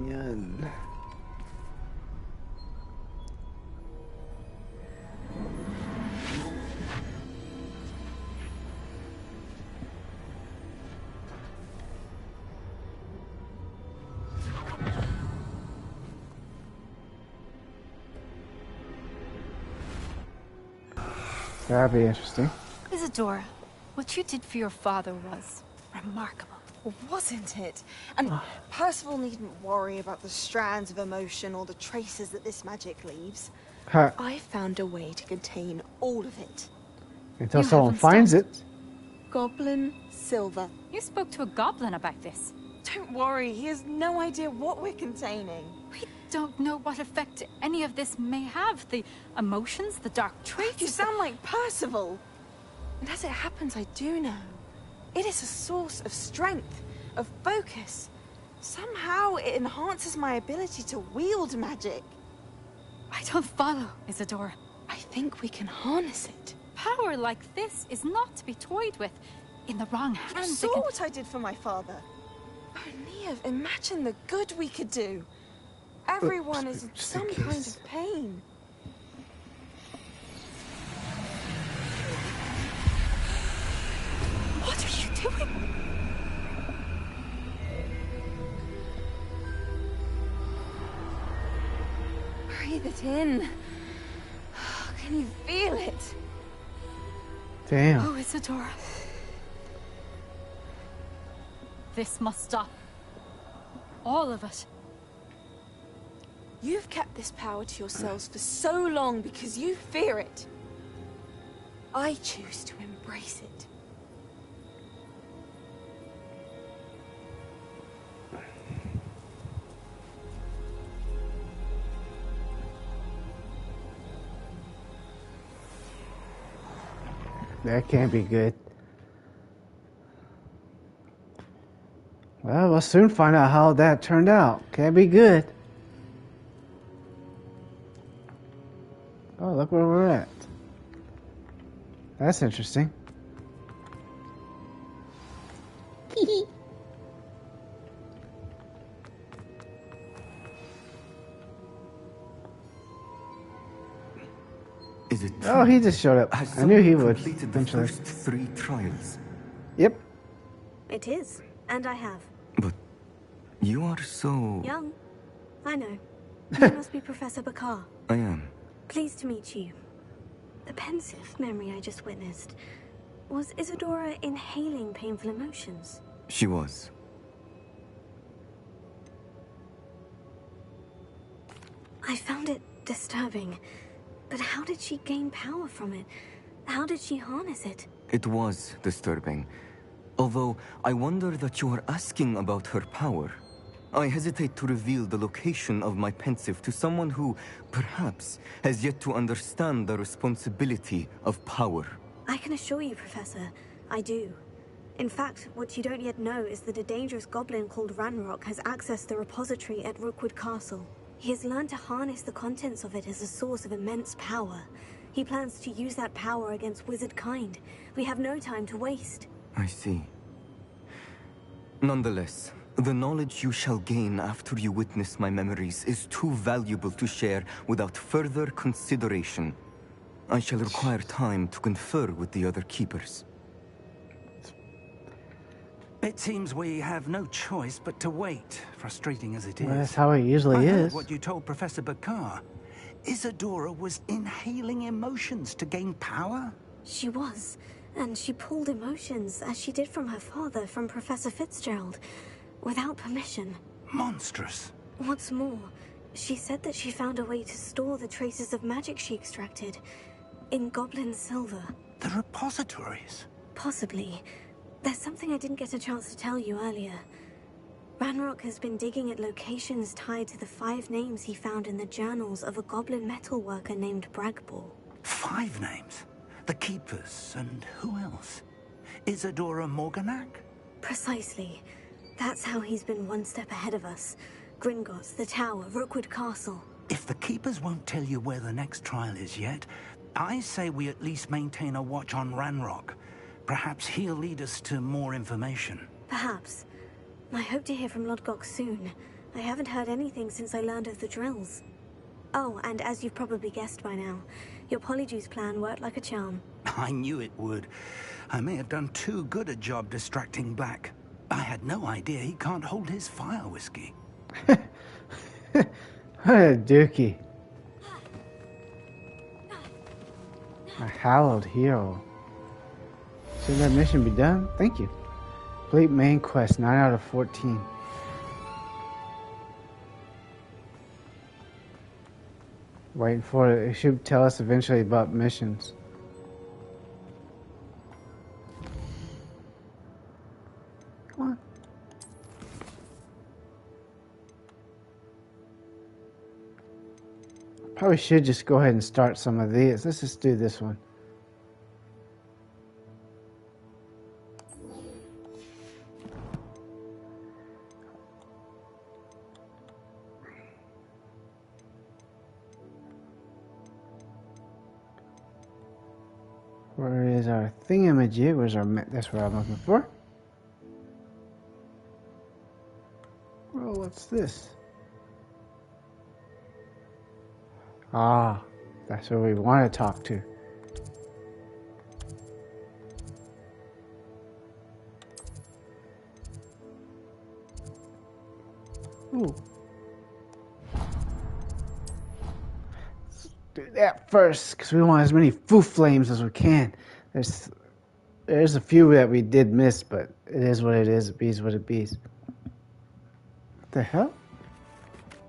Yun. That'd be interesting. Isadora, what you did for your father was remarkable. Wasn't it? And Percival needn't worry about the strands of emotion or the traces that this magic leaves. Huh. I found a way to contain all of it. Until someone finds it. Goblin Silver. You spoke to a goblin about this. Don't worry, he has no idea what we're containing. We don't know what effect any of this may have. The emotions, the dark traits. You sound like Percival. And as it happens, I do know. It is a source of strength, of focus. Somehow it enhances my ability to wield magic. I don't follow, Isadora. I think we can harness it. Power like this is not to be toyed with. In the wrong hands, You saw what I did for my father. Oh, Niamh, imagine the good we could do. Everyone is in some kind of pain. What are you doing? Breathe it in. Can you feel it? Damn. Oh, Isadora. This must stop. All of it. You've kept this power to yourselves for so long because you fear it. I choose to embrace it. That can't be good. Well, we'll soon find out how that turned out. Can't be good. Oh, look where we're at. That's interesting. Is it true? Oh, he just showed up. I knew he would. Completed the first 3 trials. Yep. It is, and I have. But you are so... Young. I know. You must be Professor Bakar. I am. Pleased to meet you. The pensive memory I just witnessed. Was Isadora inhaling painful emotions? She was. I found it disturbing. But how did she gain power from it? How did she harness it? It was disturbing. Although, I wonder that you are asking about her power. I hesitate to reveal the location of my pensive to someone who, perhaps, has yet to understand the responsibility of power. I can assure you, Professor, I do. In fact, what you don't yet know is that a dangerous goblin called Ranrock has accessed the repository at Rookwood Castle. He has learned to harness the contents of it as a source of immense power. He plans to use that power against wizard kind. We have no time to waste. I see. Nonetheless, the knowledge you shall gain after you witness my memories is too valuable to share without further consideration. I shall require time to confer with the other keepers. It seems we have no choice but to wait, frustrating as it is. Well, that's how it usually I heard is. what you told Professor Bakar. Isadora was inhaling emotions to gain power? She was, and she pulled emotions, as she did from her father, from Professor Fitzgerald, without permission. Monstrous. What's more, she said that she found a way to store the traces of magic she extracted in goblin silver. The repositories? Possibly. There's something I didn't get a chance to tell you earlier. Ranrock has been digging at locations tied to the 5 names he found in the journals of a goblin metalworker named Bragball. 5 names? The Keepers, and who else? Isadora Morganac? Precisely. That's how he's been one step ahead of us. Gringotts, the Tower, Rookwood Castle. If the Keepers won't tell you where the next trial is yet, I say we at least maintain a watch on Ranrock. Perhaps he'll lead us to more information. Perhaps. I hope to hear from Lodgok soon. I haven't heard anything since I learned of the drills. Oh, and as you've probably guessed by now, your Polyjuice plan worked like a charm. I knew it would. I may have done too good a job distracting Black. I had no idea he can't hold his fire whiskey. What a dookie. A hallowed hero. Should that mission be done? Thank you. Complete main quest, 9 out of 14. Waiting for it. It should tell us eventually about missions. Come on. Probably should just go ahead and start some of these. Let's just do this one. Where is our thingamajig? Where's our... That's what I'm looking for. Oh, what's this? Ah, that's where we want to talk to. Ooh. Let's do that first, because we want as many foo flames as we can. There's a few that we did miss, but it is what it is. It bees what it bees. What the hell?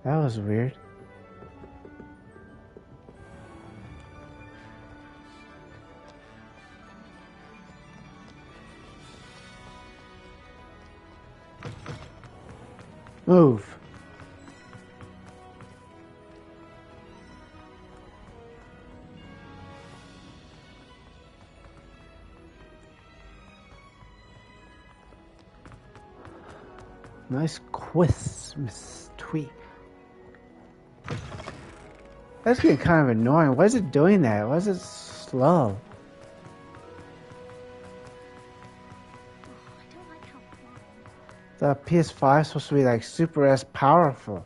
That was weird. Move. Nice quiz, Miss Tweet. That's getting kind of annoying. Why is it doing that? Why is it slow? The PS5 is supposed to be like super S powerful.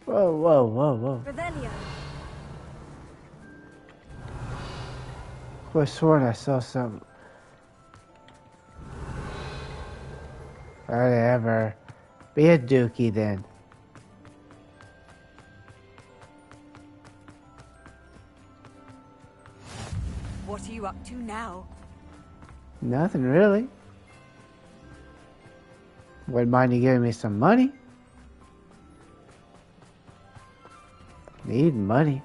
Whoa, whoa, whoa, whoa. Revelio. I sworn I saw something. Whatever. Be a dookie then. What are you up to now? Nothing really. Wouldn't mind you giving me some money. Need money.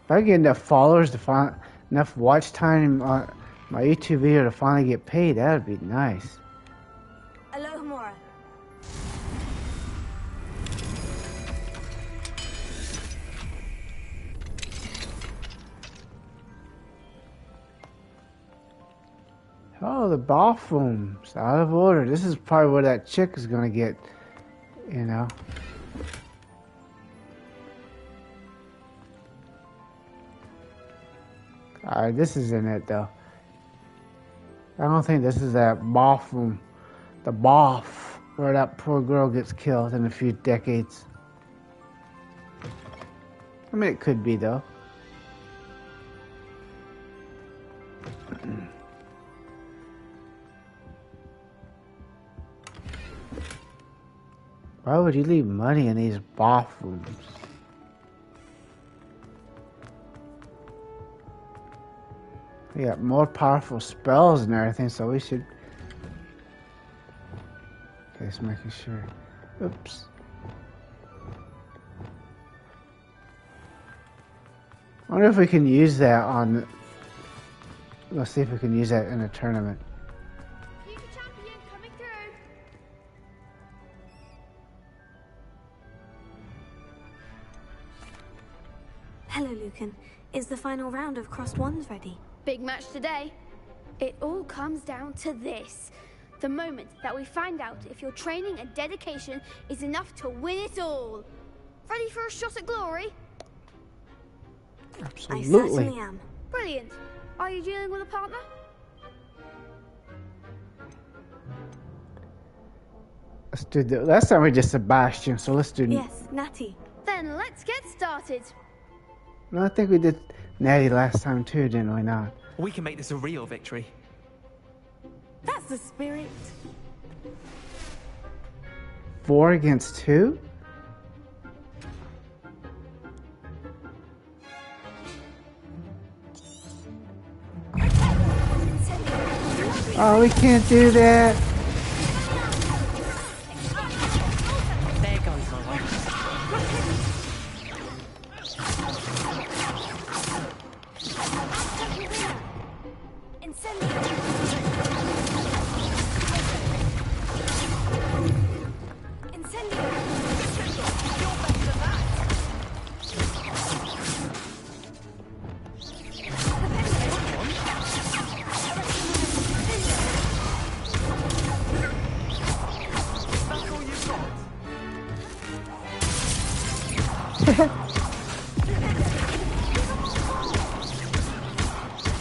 If I get enough followers to find enough watch time on my YouTube video to finally get paid, that would be nice. Alohomora. Oh, the bathroom's out of order. This is probably where that chick is gonna get, you know. Alright, this isn't it though. I don't think this is that bathroom. The bath where that poor girl gets killed in a few decades. I mean, it could be though. Why would you leave money in these bathrooms? We got more powerful spells and everything, so we should... Okay, just making sure. Oops. I wonder if we can use that on... Let's see if we can use that in a tournament. mistaken, is the final round of crossed wands ready? Big match today. It all comes down to this. The moment that we find out if your training and dedication is enough to win it all. Ready for a shot at glory? Absolutely. I certainly am. Brilliant. Are you dealing with a partner? Let's do the last time we did Sebastian, so let's do. Yes, Natty. Then let's get started. No, I think we did Natty last time too, didn't we not? We can make this a real victory. That's the spirit. 4 against 2? Oh, we can't do that. There goes my way.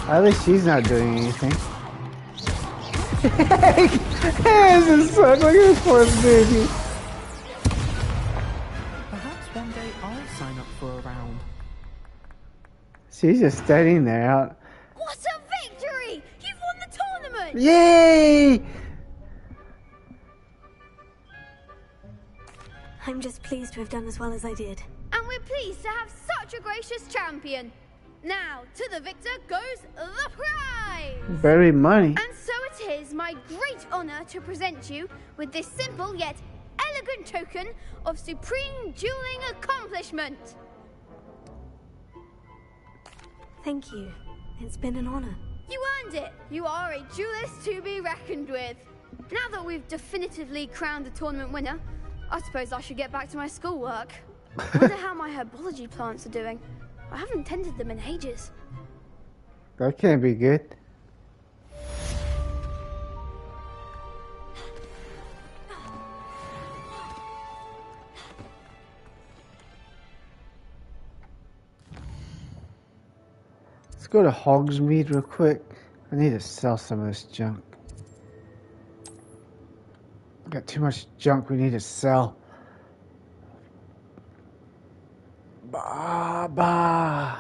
At least she's not doing anything. This is so look at this poor baby. Perhaps one day I'll sign up for a round. She's just standing there out. What a victory! You've won the tournament! Yay! I'm just pleased to have done as well as I did. And we're pleased to have such a gracious champion. Now, to the victor goes the prize! Very money. And so it is my great honor to present you with this simple yet elegant token of supreme dueling accomplishment. Thank you. It's been an honor. You earned it. You are a duelist to be reckoned with. Now that we've definitively crowned the tournament winner, I suppose I should get back to my schoolwork. Wonder how my herbology plants are doing. I haven't tended them in ages. That can't be good. Let's go to Hogsmeade real quick. I need to sell some of this junk. Got too much junk we need to sell. Bah.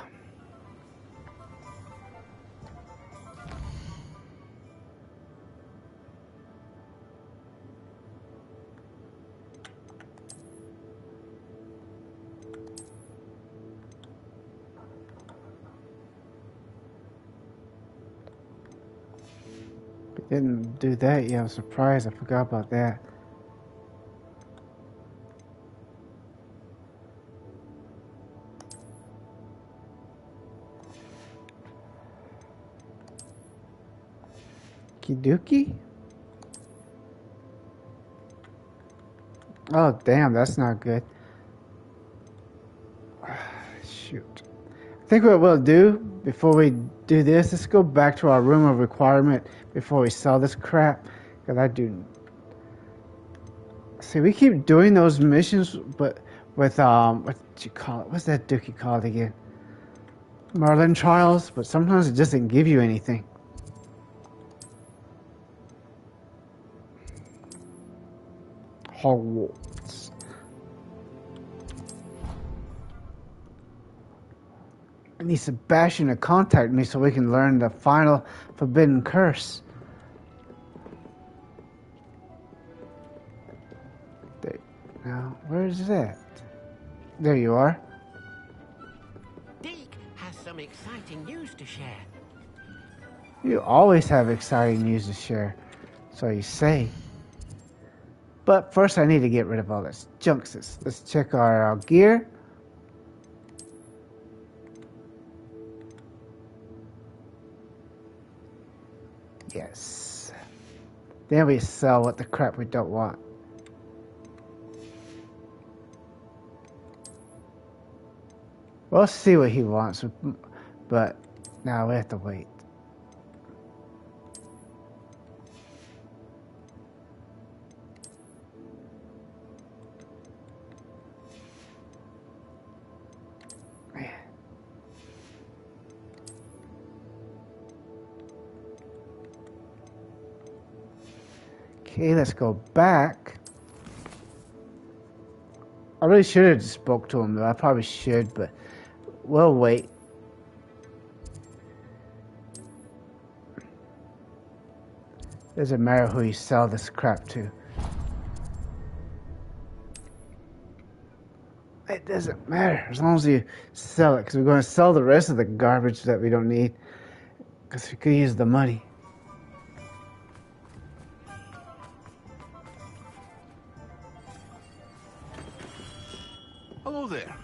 Didn't do that yet. I'm surprised. I forgot about that. Dookie? Oh, damn, that's not good. Shoot. I think what we'll do before we do this, let's go back to our room of requirement before we sell this crap. Because I do. See, we keep doing those missions, but with, what you call it? What's that Dookie called again? Merlin trials, but sometimes it doesn't give you anything. Hogwarts. I need Sebastian to contact me so we can learn the final forbidden curse. Now, where is that? There you are. Deke has some exciting news to share. You always have exciting news to share, so you say. But first I need to get rid of all this junk. Let's check our gear. Yes. Then we sell what the crap we don't want. We'll see what he wants, but now we have to wait. Okay, let's go back. I really should have just spoke to him though. I probably should, but we'll wait. Doesn't matter who you sell this crap to. It doesn't matter as long as you sell it, because we're going to sell the rest of the garbage that we don't need, because we could use the money. Hello there.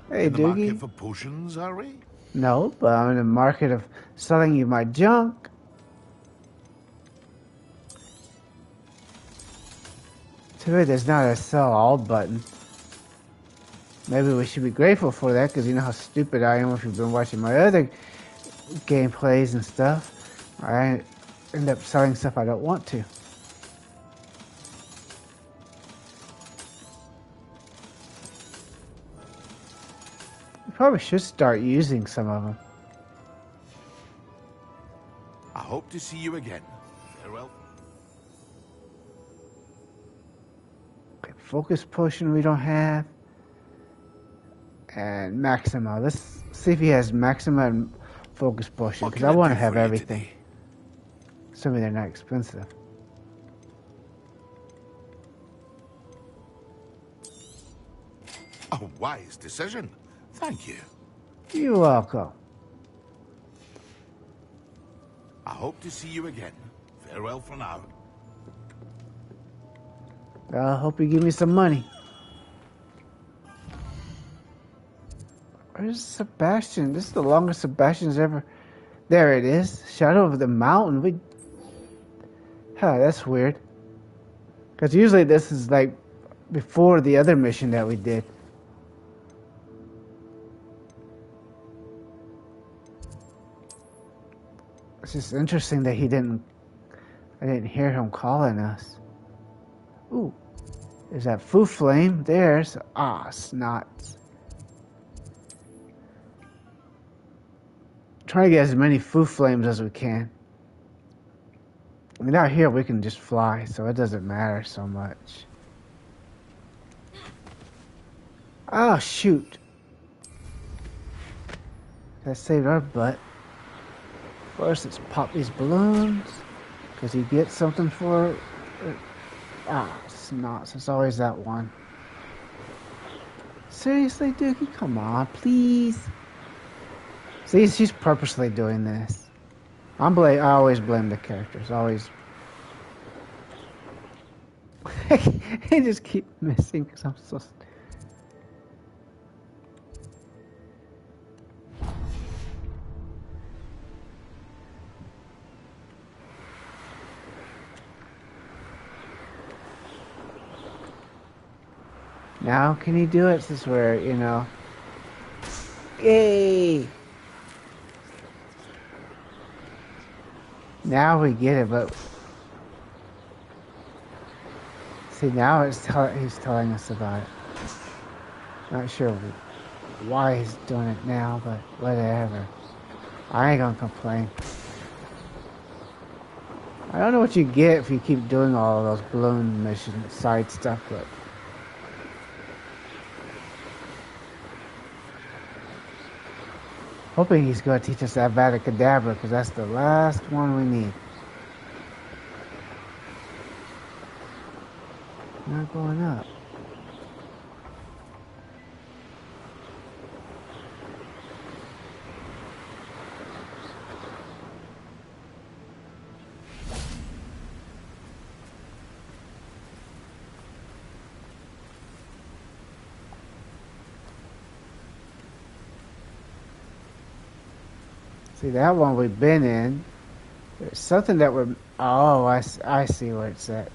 Hey, in the Doogie. market for potions, are we? No, but I'm in the market of selling you my junk. Too bad there's not a sell all button. Maybe we should be grateful for that, because you know how stupid I am if you've been watching my other gameplays and stuff. I end up selling stuff I don't want to. We probably should start using some of them. I hope to see you again. Farewell. Okay, focus potion we don't have. And Maxima. Let's see if he has Maxima and focus potion, because I want to have everything. Assuming they're not expensive. A wise decision. Thank you. You're welcome. I hope to see you again. Farewell for now. I hope you give me some money. Where's Sebastian? This is the longest Sebastian's ever. There it is. Shadow of the Mountain. That's weird. Because usually this is like before the other mission that we did. It's just interesting that I didn't hear him calling us. Ooh. There's that foo flame. There's snots. Trying to get as many foo flames as we can. I mean, out here we can just fly, so it doesn't matter so much. Oh, shoot. That saved our butt. First, let's pop these balloons, because you get something for it. Snots. It's always that one. Seriously, Dookie? Come on, please. See, she's purposely doing this. I always blame the characters. Always. They just keep missing because I'm so. Now can you do it? This is where, Yay! Now we get it, but see, now he's telling us about it. Not sure why he's doing it now, but whatever. I ain't gonna complain. I don't know what you get if you keep doing all of those balloon mission side stuff, but hoping he's going to teach us Avada Kedavra, because that's the last one we need. Not going up. See, that one we've been in. There's something that we're... Oh, I see where it's at.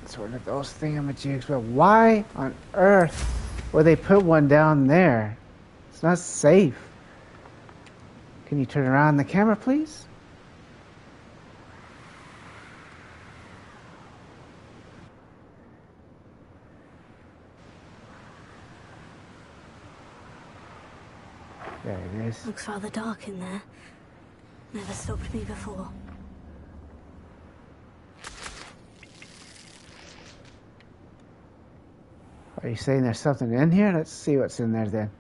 It's one of those thingamajigs, but why on earth Or they put one down there. It's not safe. Can you turn around the camera, please? There it is. Looks rather dark in there. Never stopped me before. Are you saying there's something in here? Let's see what's in there then.